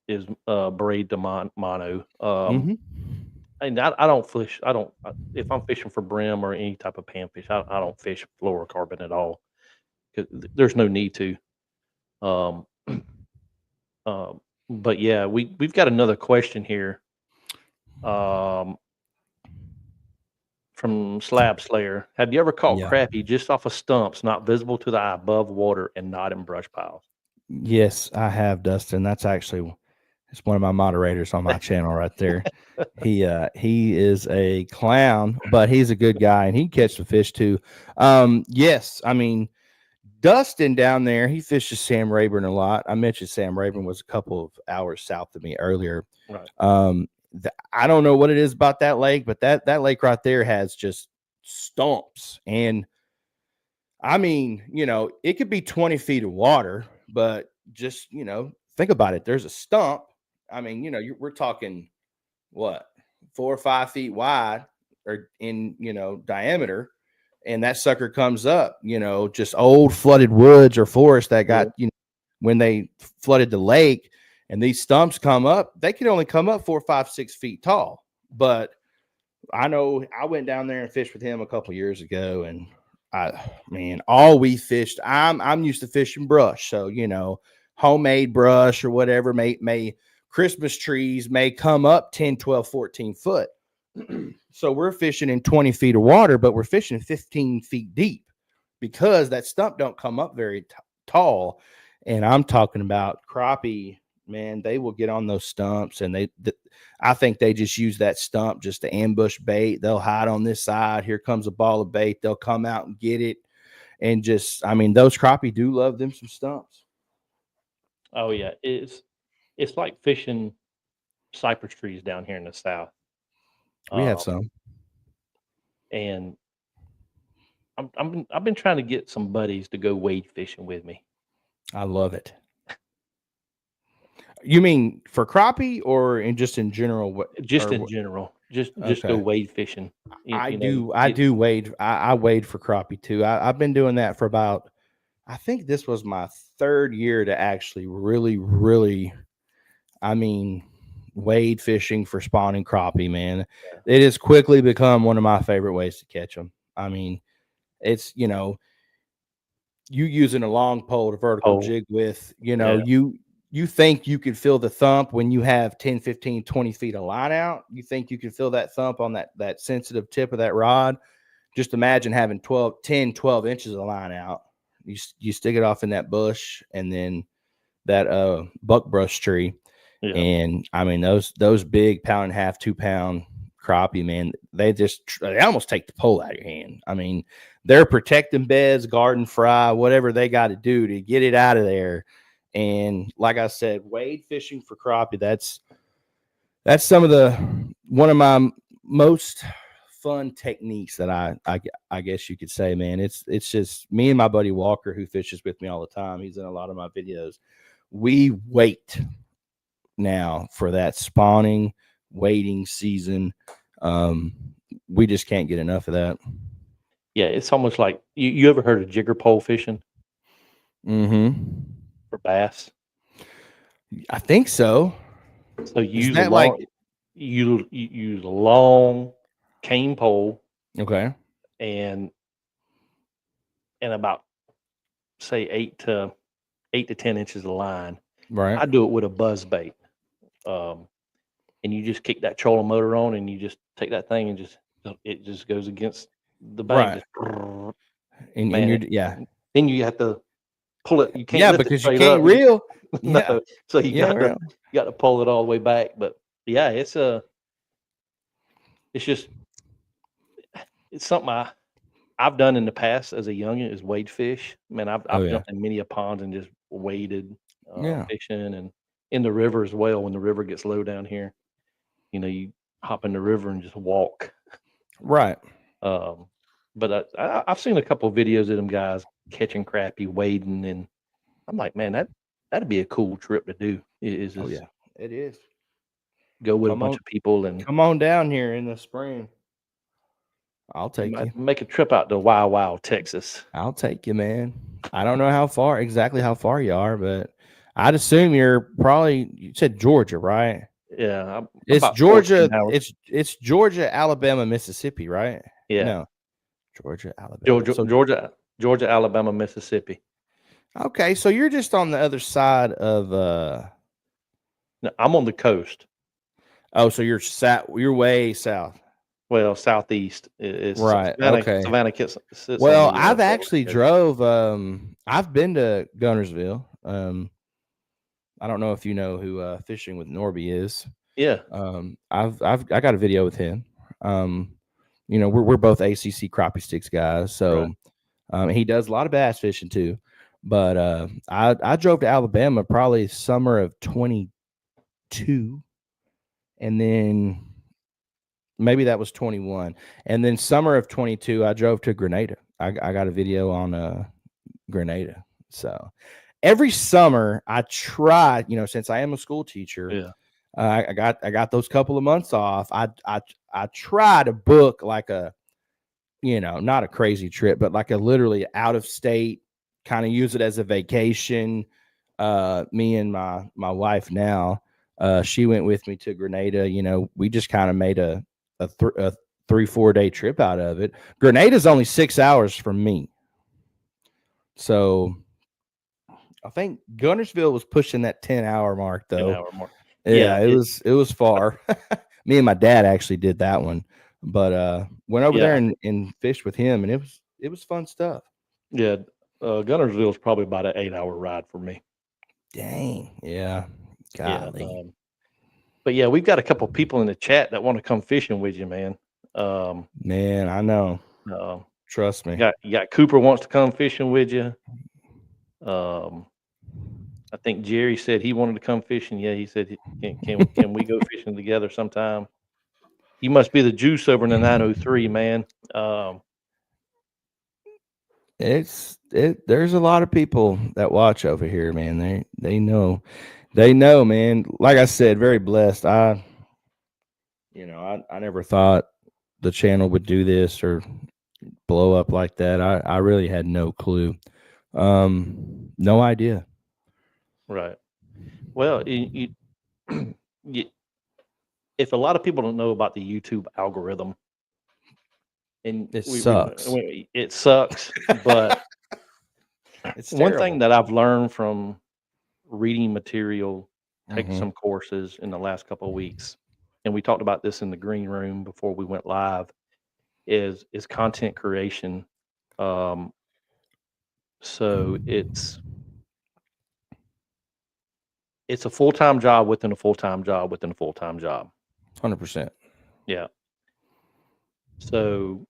Is braid to mono. And I don't fish. If I'm fishing for brim or any type of panfish, I don't fish fluorocarbon at all because there's no need to. But yeah, we've got another question here. From Slab Slayer. Have you ever caught crappie just off of stumps, not visible to the eye, above water, and not in brush piles? Yes, I have, Dustin. That's actually it's one of my moderators on my channel right there. He is a clown, but he's a good guy and he catch the fish too. Yes, I mean Dustin down there, he fishes Sam Rayburn a lot. I mentioned Sam Rayburn was a couple of hours south of me earlier. Right. I don't know what it is about that lake, but that lake right there has just stumps. And I mean, it could be 20 feet of water, but just, think about it. There's a stump. I mean, we're talking what, 4 or 5 feet wide or in, diameter. And that sucker comes up, just old flooded woods or forest that got, when they flooded the lake and these stumps come up, they can only come up 4, 5, 6 feet tall. But I know I went down there and fished with him a couple years ago, and all we fished, I'm used to fishing brush. So, homemade brush or whatever may Christmas trees may come up 10, 12, 14 foot. So we're fishing in 20 feet of water, but we're fishing 15 feet deep because that stump don't come up very tall. And I'm talking about crappie, man, they will get on those stumps and I think they just use that stump just to ambush bait. They'll hide on this side. Here comes a ball of bait. They'll come out and get it. And just, I mean, those crappie do love them some stumps. Oh yeah. It's like fishing cypress trees down here in the South. We have some. And I've been trying to get some buddies to go wade fishing with me. I love it. You mean for crappie or in general? Just in general. Just go wade fishing. I do wade. I wade for crappie too. I've been doing that for about, I think this was my 3rd year to actually really, really, wade fishing for spawning crappie, man. It has quickly become one of my favorite ways to catch them. I mean, it's, you using a long pole to vertical jig with, you think you could feel the thump when you have 10, 15, 20 feet of line out. You think you can feel that thump on that sensitive tip of that rod. Just imagine having 10, 12 inches of line out. You stick it off in that bush and then that buckbrush tree. Yeah. And I mean, those big 1.5 pound, 2 pound crappie, man, they almost take the pole out of your hand. I mean, they're protecting beds, garden fry, whatever they got to do to get it out of there. And like I said, wade fishing for crappie, that's one of my most fun techniques that I guess you could say, man. It's just me and my buddy Walker, who fishes with me all the time. He's in a lot of my videos. We wait now for that spawning wading season. We just can't get enough of that. Yeah, it's almost like you ever heard of jigger pole fishing? Mm-hmm. For bass? I think so. So you use a long cane pole. Okay. And about say 8 to 10 inches of line. Right. I do it with a buzz bait. And you just kick that trolling motor on and you just take that thing and it just goes against the bank. Right. Then you have to pull it. You can't. Yeah, because you can't reel. No. So you got to pull it all the way back. But yeah, it's it's just it's something I've done in the past as a youngin is wade fish. Man, I've Oh, yeah. jumped in many a ponds and just waded Yeah. fishing, and in the river as well. When the river gets low down here, you hop in the river and just walk. Right. But I've seen a couple of videos of them guys catching crappie, wading, and I'm like, man, that'd be a cool trip to do. Is Oh, just yeah. It is. go with a Come bunch on. of people and Come on down here in the spring. I'll take you. make a trip out to Wild, Texas. I'll take you, man. I don't know exactly how far you are, but I'd assume you said Georgia, right? Yeah, I'm It's about Georgia. 14 hours. It's Georgia, Alabama, Mississippi, right? Yeah, No, Georgia, Alabama. So Georgia, Alabama, Mississippi. okay, so you're just on the other side of No, I'm on the coast. oh, so you're way south. Well, southeast is Right. Savannah. Okay. Savannah sits on Well, the I've Gulf actually Coast. I've been to Gunnersville. I don't know if you know who Fishing with Norby is. Yeah, I got a video with him. We're both ACC crappie sticks guys, so he does a lot of bass fishing too. But I drove to Alabama probably summer of 22, and then maybe that was 21, and then summer of 22 I drove to Grenada. I got a video on Grenada. So every summer I try, since I am a school teacher. yeah, I got those couple of months off. I try to book like a, not a crazy trip, but like a literally out of state, kind of use it as a vacation. Me and my wife now, she went with me to Grenada. We just kind of made a 3-4 day trip out of it. Grenada's only 6 hours from me, so I think Gunnersville was pushing that 10-hour mark though. 10 hour mark. Yeah, it was far. Me and my dad actually did that one, but went over there and fished with him, and it was fun stuff. Yeah, Gunnersville is probably about an 8-hour ride for me. Dang, yeah, golly. Yeah, but yeah, we've got a couple people in the chat that want to come fishing with you, man. Man, I know. Trust me. You got Cooper wants to come fishing with you. I think Jerry said he wanted to come fishing. Yeah, he said, can we go fishing together sometime? You must be the juice over in the 903, man. There's a lot of people that watch over here, man. They know, man. Like I said, very blessed. I never thought the channel would do this or blow up like that. I really had no clue. No idea. Right. Well, if a lot of people don't know about the YouTube algorithm, and it sucks. It sucks, but it's one terrible. thing that I've learned from reading material, taking some courses in the last couple of weeks, and we talked about this in the green room before we went live, is content creation. So it's a full-time job within a full-time job within a full-time job. 100%. Yeah. So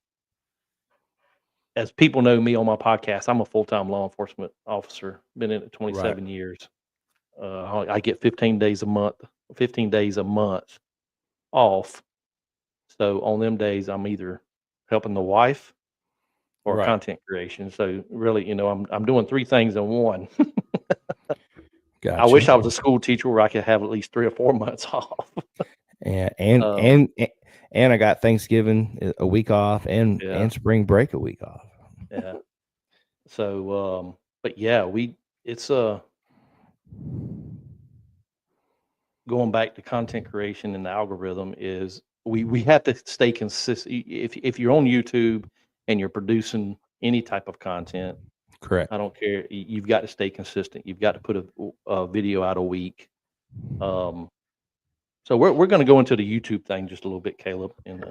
as people know me on my podcast, I'm a full-time law enforcement officer. Been in it 27 years. I get 15 days a month off. So on them days, I'm either helping the wife or content creation. So really, I'm doing 3 things in one. Gotcha. I wish I was a school teacher where I could have at least 3 or 4 months off. And I got Thanksgiving a week off and spring break a week off. Yeah. So, but yeah, it's going back to content creation and the algorithm is we have to stay consistent. If you're on YouTube and you're producing any type of content, correct. I don't care. You've got to stay consistent. You've got to put a video out a week. So we're going to go into the YouTube thing just a little bit, Caleb, and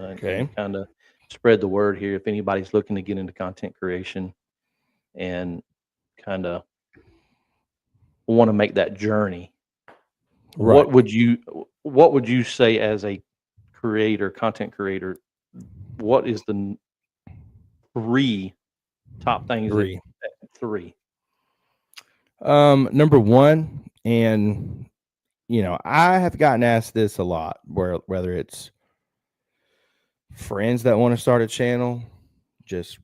kind of spread the word here. If anybody's looking to get into content creation and kind of want to make that journey, what would you say as a content creator, what is the 3 top things that three? Number one, and I have gotten asked this a lot, whether it's friends that want to start a channel, just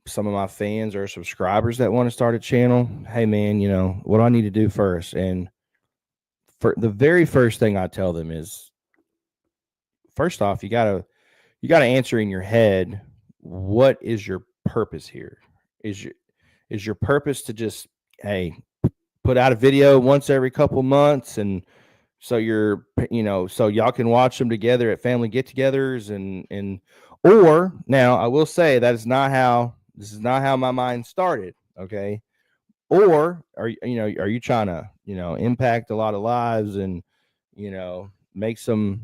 some of my fans or subscribers that want to start a channel. Hey man, what do I need to do first? And for the very first thing I tell them is, first off, you gotta answer in your head, what is your purpose here? Is your purpose to just, hey, put out a video once every couple months, and so so y'all can watch them together at family get-togethers, or now I will say this is not how my mind started. Okay. Or are you trying to, impact a lot of lives and, make some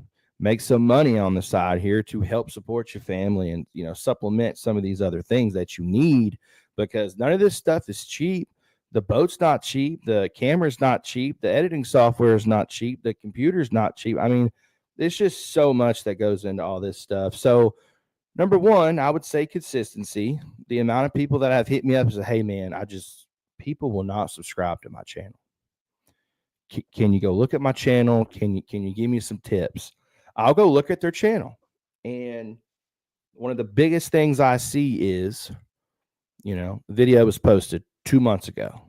money on the side here to help support your family and, supplement some of these other things that you need, because none of this stuff is cheap. The boat's not cheap. The camera's not cheap. The editing software is not cheap. The computer's not cheap. I mean, there's just so much that goes into all this stuff. So number one, I would say consistency. The amount of people that have hit me up and said, hey man, people will not subscribe to my channel. Can you go look at my channel? Can you give me some tips? I'll go look at their channel. And one of the biggest things I see is, the video was posted 2 months ago.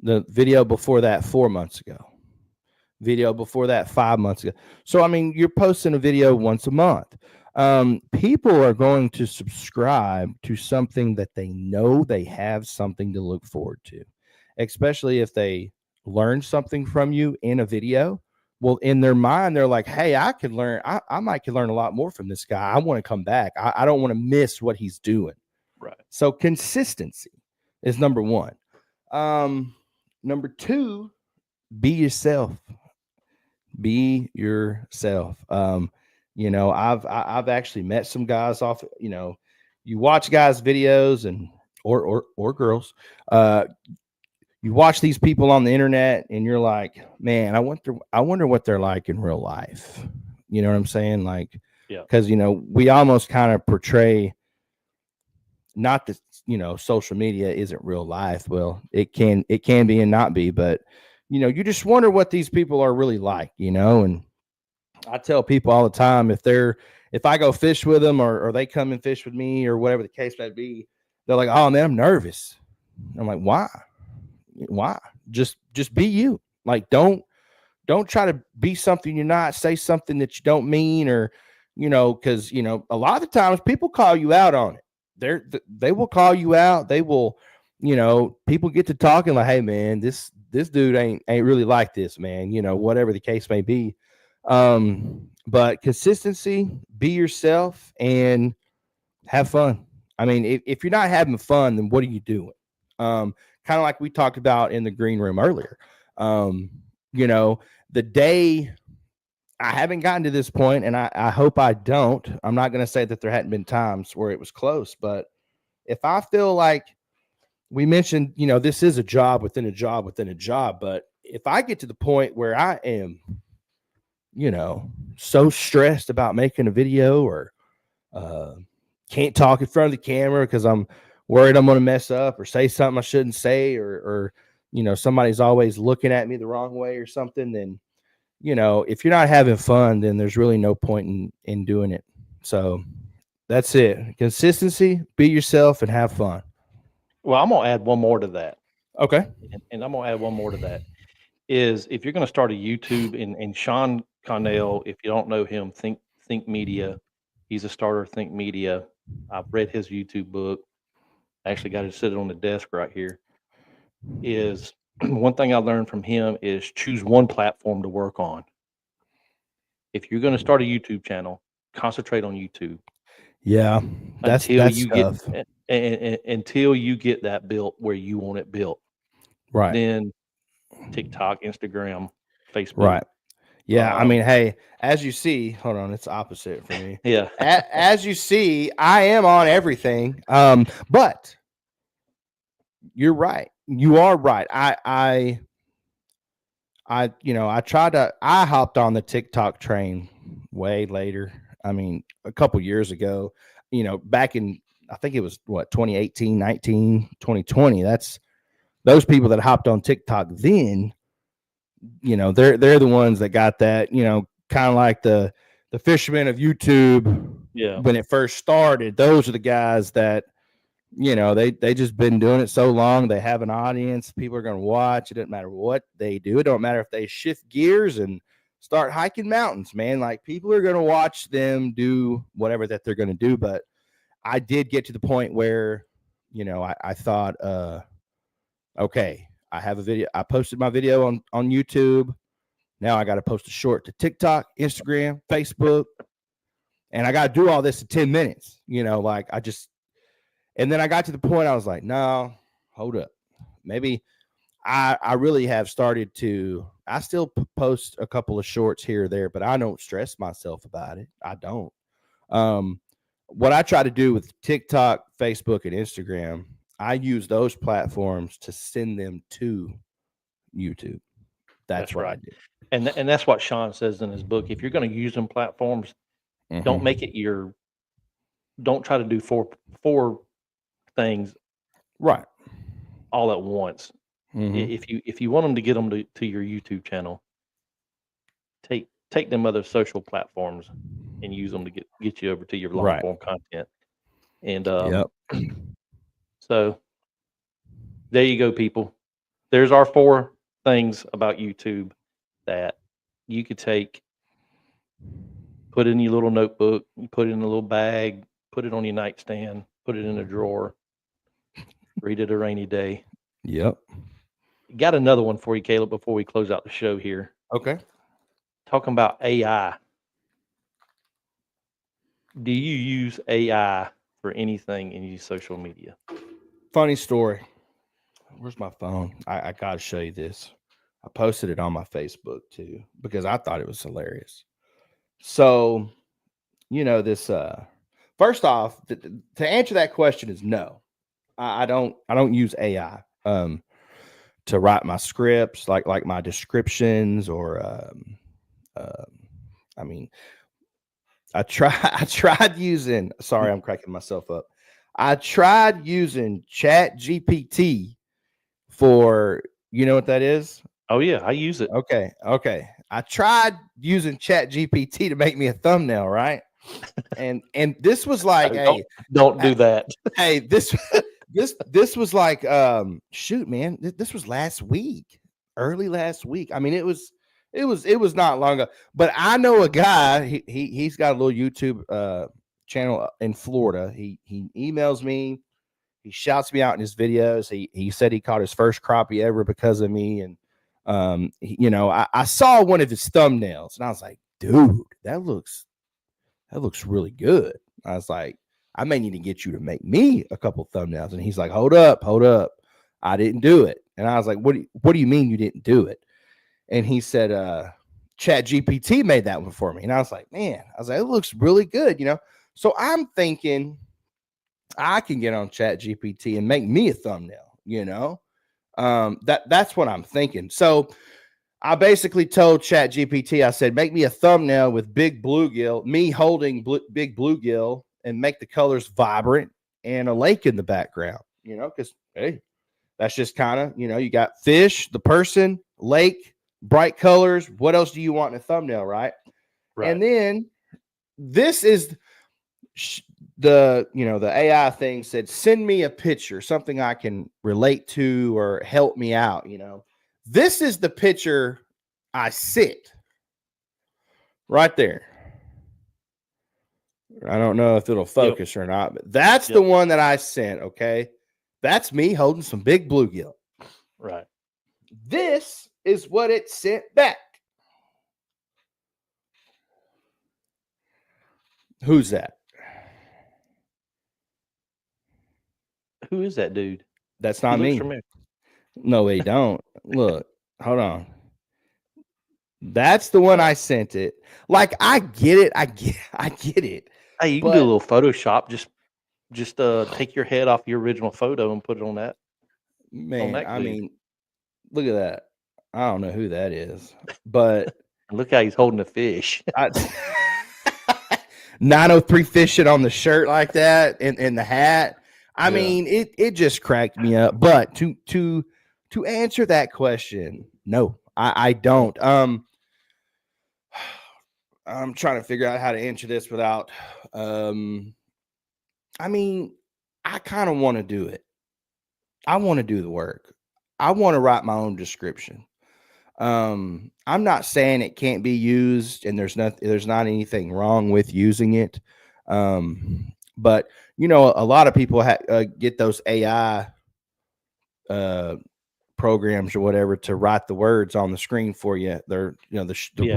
The video before that, 4 months ago. Video before that, 5 months ago. So, I mean, you're posting a video once a month. People are going to subscribe to something that they know they have something to look forward to, especially if they learn something from you in a video. Well, in their mind, they're like, hey, I could learn. I might could learn a lot more from this guy. I want to come back. I don't want to miss what he's doing. Right. So consistency is number one. Number two, be yourself. Be yourself. I've actually met some guys off, you watch guys' videos and or girls, you watch these people on the internet and you're like, man, I wonder what they're like in real life. You know what I'm saying? Like, yeah, because we almost kind of portray, not that social media isn't real life. Well, it can be and not be, but you just wonder what these people are really like, and I tell people all the time, if I go fish with them or they come and fish with me or whatever the case may be, they're like, oh man, I'm nervous. I'm like, why? Just be you. Like, don't try to be something you're not, say something that you don't mean, or, cause a lot of the times people call you out on it. They will call you out. They will, people get to talking like, hey man, this dude ain't really like this, man, whatever the case may be. But consistency, be yourself, and have fun. I mean, if you're not having fun, then what are you doing? Kind of like we talked about in the green room earlier. The day, I haven't gotten to this point, and I hope I don't. I'm not going to say that there hadn't been times where it was close, but if I feel like, we mentioned, this is a job within a job within a job, but if I get to the point where I am, so stressed about making a video, or can't talk in front of the camera because I'm worried I'm going to mess up or say something I shouldn't say, or somebody's always looking at me the wrong way or something, then, if you're not having fun, then there's really no point in doing it. So that's it. Consistency, be yourself, and have fun. Well, I'm going to add one more to that. Okay. And I'm going to add one more to that. Is if you're going to start a YouTube, and Sean Connell, if you don't know him, Think Media, he's a starter of Think Media. I've read his YouTube book. I actually got to sit it on the desk right here. Is one thing I learned from him is choose one platform to work on. If you're going to start a YouTube channel, concentrate on YouTube. Yeah, that's tough. Until you get that built where you want it built. Right. Then TikTok, Instagram, Facebook. Right. Yeah. I mean, hey, as you see, hold on, it's opposite for me. Yeah. As you see, I am on everything. But you're right. You are right. I hopped on the TikTok train way later. I mean, a couple years ago, back in, I think it was 2018, 19, 2020. That's those people that hopped on TikTok then, they're the ones that got that, kind of like the fishermen of YouTube. Yeah. When it first started, those are the guys that, they just been doing it so long. They have an audience. People are going to watch. It doesn't matter what they do. It don't matter if they shift gears and start hiking mountains, man. Like, people are going to watch them do whatever that they're going to do. But I did get to the point where, I thought, okay, I have a video. I posted my video on YouTube. Now I got to post a short to TikTok, Instagram, Facebook, and I got to do all this in 10 minutes. And then I got to the point I was like, no, hold up. Maybe I really have started to, I still post a couple of shorts here or there, but I don't stress myself about it. I don't. What I try to do with TikTok, Facebook, and Instagram, I use those platforms to send them to YouTube. That's what right. I do. And that's what Sean says in his book. If you're going to use them platforms, don't make it don't try to do four things right all at once. If you want them to get them to your YouTube channel, take them other social platforms and use them to get you over to your long form content. And so there you go, people. There's our 4 things about YouTube that you could take, put in your little notebook, you put it in a little bag, put it on your nightstand, put it in a drawer, read it a rainy day. Yep. Got another one for you, Caleb, before we close out the show here. Okay. Talking about AI. Do you use AI for anything in your social media? Funny story. Where's my phone? I got to show you this. I posted it on my Facebook too, because I thought it was hilarious. So, this, first off, to answer that question is no. I don't use AI to write my scripts, like my descriptions, or I mean, I tried using, sorry, I'm cracking myself up. I tried using Chat GPT for, you know what that is? Oh yeah, I use it. Okay. I tried using Chat GPT to make me a thumbnail, right? And this was like, don't do that. Hey, this was like, shoot, man, this was early last week. I mean, it was not long ago. But I know a guy. He's got a little YouTube channel in Florida. He emails me. He shouts me out in his videos. He said he caught his first crappie ever because of me. And I saw one of his thumbnails, and I was like, dude, that looks really good. I was like, I may need to get you to make me a couple thumbnails. And he's like, hold up. I didn't do it. And I was like, what do you mean you didn't do it? And he said, Chat GPT made that one for me. And I was like, man, it looks really good, So I'm thinking I can get on Chat GPT and make me a thumbnail, that's what I'm thinking. So I basically told Chat GPT, I said, make me a thumbnail with big bluegill, me holding big bluegill, and make the colors vibrant and a lake in the background, because, hey, that's just kind of, you got fish, the person, lake, bright colors. What else do you want in a thumbnail, right? And then this is the AI thing said, send me a picture, something I can relate to or help me out. This is the picture I sent right there. I don't know if it'll focus or not, but that's the one that I sent. Okay. That's me holding some big bluegill. Right. This is what it sent back. Who's that? Who is that dude? That's not me. No, he don't. Look, hold on. That's the one I sent it. Like, I get it. I get it. Hey, you can do a little Photoshop. Just take your head off your original photo and put it on that. Man, I mean, look at that. I don't know who that is, but Look how he's holding the fish. 903 fishing on the shirt like that and the hat. I Yeah. mean, it just cracked me up. But to answer that question, no, I don't. I'm trying to figure out how to answer this without I mean, I kind of want to do it. I want to do the work. I want to write my own description. I'm not saying it can't be used and there's not anything wrong with using it. But you know, a lot of people get those AI programs or whatever to write the words on the screen for you. They're, you know, the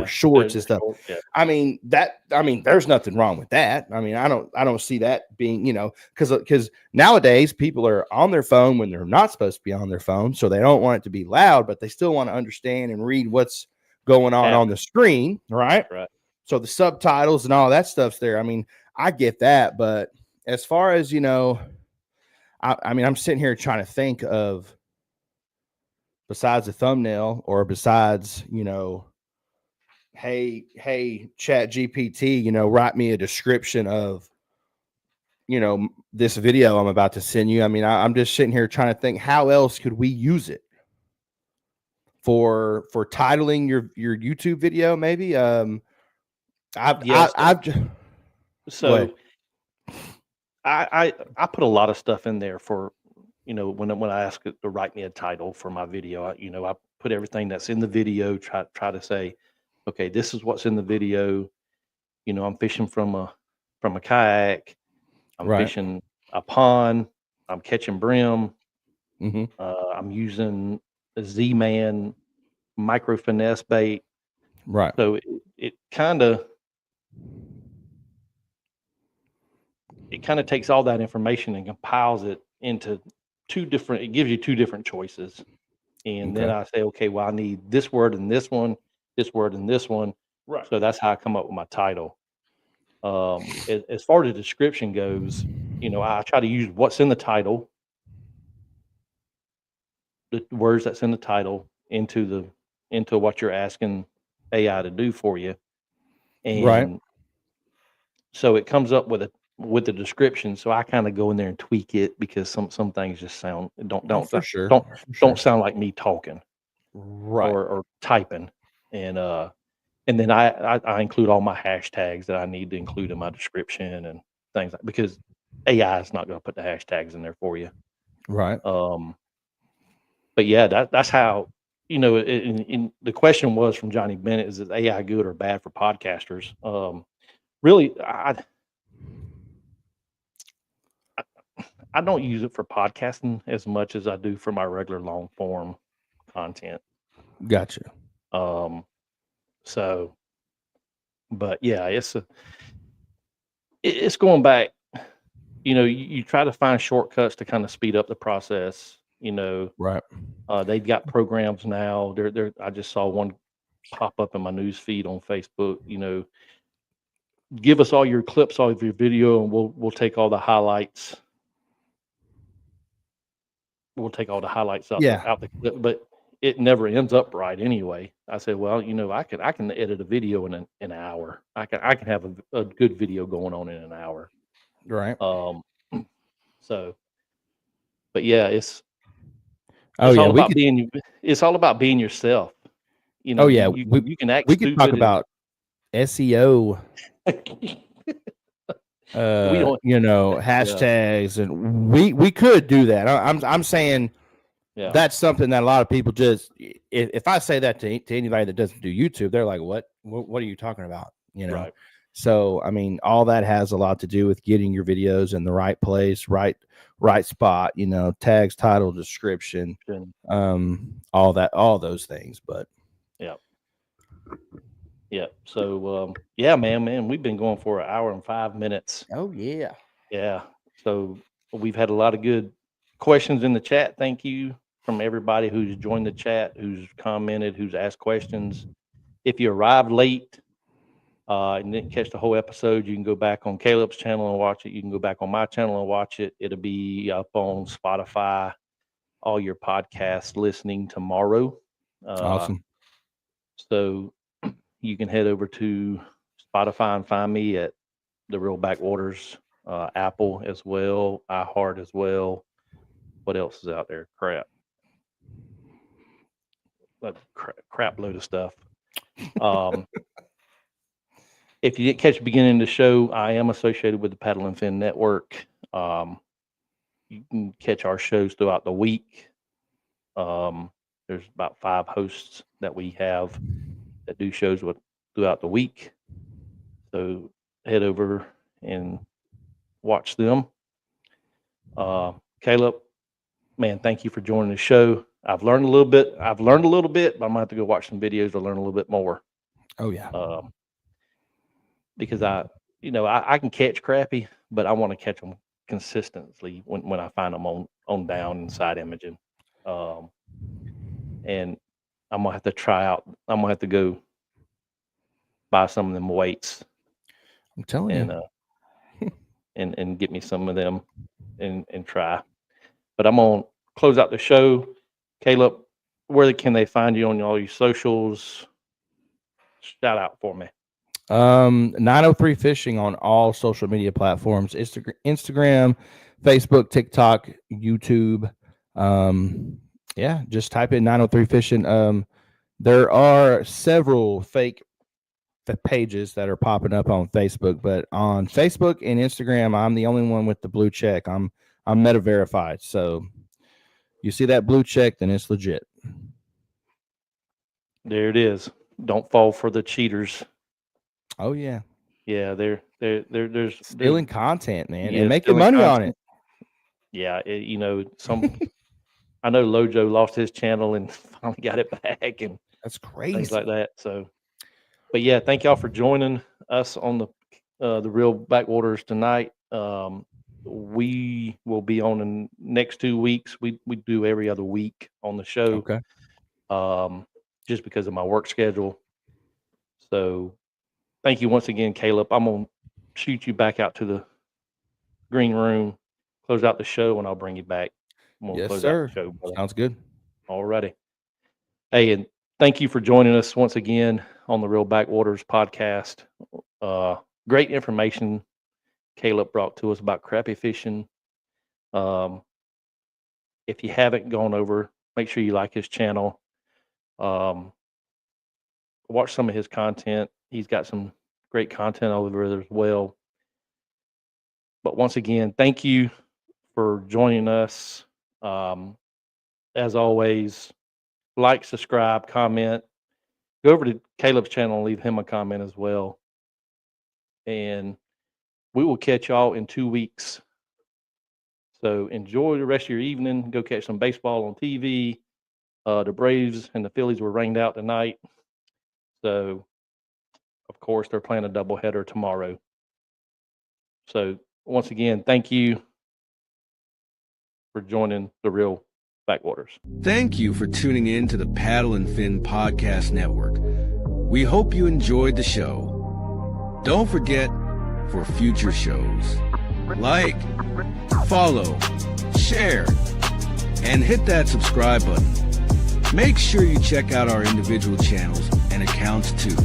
shorts and stuff. Yeah. I mean, there's nothing wrong with that. I mean, I don't see that being, you know, because nowadays people are on their phone when they're not supposed to be on their phone. So they don't want it to be loud, but they still want to understand and read what's going on the screen. Right. So the subtitles and all that stuff's there. I mean, I get that. But as far as, you know, I mean, I'm sitting here trying to think of, besides a thumbnail or besides, you know, hey, Chat GPT, you know, write me a description of, you know, this video I'm about to send you. I mean, I'm just sitting here trying to think, how else could we use it for titling your YouTube video? Maybe. So I put a lot of stuff in there for, you know, when I ask it to write me a title for my video, I put everything that's in the video, try to say, okay, this is what's in the video. You know, I'm fishing from a kayak. I'm fishing a pond. I'm catching brim. I'm using a Z-Man micro finesse bait. Right. So it kind of takes all that information and compiles it into it gives you two different choices. And then I say, okay, well, I need this word in this one, this word in this one. Right. So that's how I come up with my title. As far as the description goes, you know, I try to use what's in the title, the words that's in the title into what you're asking AI to do for you. And so it comes up with the description. So I kind of go in there and tweak it because some things just don't sound like me talking or typing. And then I include all my hashtags that I need to include in my description and things because AI is not going to put the hashtags in there for you. Right. But yeah, that's how, you know, in the question was from Johnny Bennett, is AI good or bad for podcasters? Really, I don't use it for podcasting as much as I do for my regular long form content. Gotcha. So, but yeah, it's going back, you know, you try to find shortcuts to kind of speed up the process, you know. Right. They've got programs now. I just saw one pop up in my news feed on Facebook, you know, give us all your clips, all of your video, and we'll take all the highlights. We'll take all the highlights out the clip, but it never ends up right anyway. I said, well, you know, I can edit a video in an hour. I can have a good video going on in an hour. Right. So, but yeah, it's all about being yourself. You know, you can act. We could talk about SEO. You know, hashtags, and we could do that. I'm saying that's something that a lot of people just, if I say that to anybody that doesn't do YouTube, they're like, what are you talking about? You know? Right. So, I mean, all that has a lot to do with getting your videos in the right place, right spot, you know, tags, title, description, all those things. But yeah. So, yeah, man, we've been going for 1 hour and 5 minutes. Oh yeah. Yeah. So we've had a lot of good questions in the chat. Thank you from everybody who's joined the chat, who's commented, who's asked questions. If you arrived late and didn't catch the whole episode, you can go back on Caleb's channel and watch it. You can go back on my channel and watch it. It'll be up on Spotify, all your podcast listening tomorrow. Awesome. So you can head over to Spotify and find me at The Real Backwaters, Apple as well, iHeart as well. What else is out there? Crap load of stuff. If you didn't catch the beginning of the show, I am associated with the Paddle and Fin Network. You can catch our shows throughout the week. There's about 5 hosts that we have that do shows throughout the week. So head over and watch them. Caleb, man, thank you for joining the show. I've learned a little bit, but I'm gonna have to go watch some videos to learn a little bit more. Oh yeah. Because I can catch crappie, but I want to catch them consistently when I find them on down and side imaging. And I'm gonna have to try out. I'm gonna have to go buy some of them weights. I'm telling you. And get me some of them and try. But I'm gonna close out the show. Caleb, where can they find you on all your socials? Shout out for me. 903 Fishing on all social media platforms: Instagram, Facebook, TikTok, YouTube. Yeah, just type in 903 Fishing. There are several fake pages that are popping up on Facebook, but on Facebook and Instagram, I'm the only one with the blue check. I'm meta verified. So you see that blue check, then it's legit. There it is. Don't fall for the cheaters. Oh yeah. Yeah, they're stealing content, man, yeah, and making money on it. Yeah, I know Lojo lost his channel and finally got it back, and that's crazy, things like that. So, but yeah, thank y'all for joining us on the Real Backwaters tonight. We will be on in next 2 weeks. We do every other week on the show. Okay. Just because of my work schedule. So, thank you once again, Caleb. I'm gonna shoot you back out to the green room, close out the show, and I'll bring you back. Yes, sir. Show, sounds good. All righty. Hey, and thank you for joining us once again on the Real Backwaters podcast. Great information Caleb brought to us about crappie fishing. If you haven't gone over, make sure you like his channel. Watch some of his content. He's got some great content over there as well. But once again, thank you for joining us. As always, like, subscribe, comment. Go over to Caleb's channel and leave him a comment as well. And we will catch y'all in 2 weeks. So enjoy the rest of your evening. Go catch some baseball on TV. The Braves and the Phillies were rained out tonight. So, of course, they're playing a doubleheader tomorrow. So, once again, thank you for joining the Real Backwaters. Thank you for tuning in to the Paddle and Fin Podcast Network. We hope you enjoyed the show. Don't forget, for future shows, like, follow, share, and hit that subscribe button. Make sure you check out our individual channels and accounts too.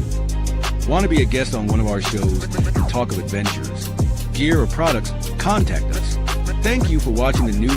Want to be a guest on one of our shows and talk of adventures, gear, or products? Contact us. Thank you for watching the new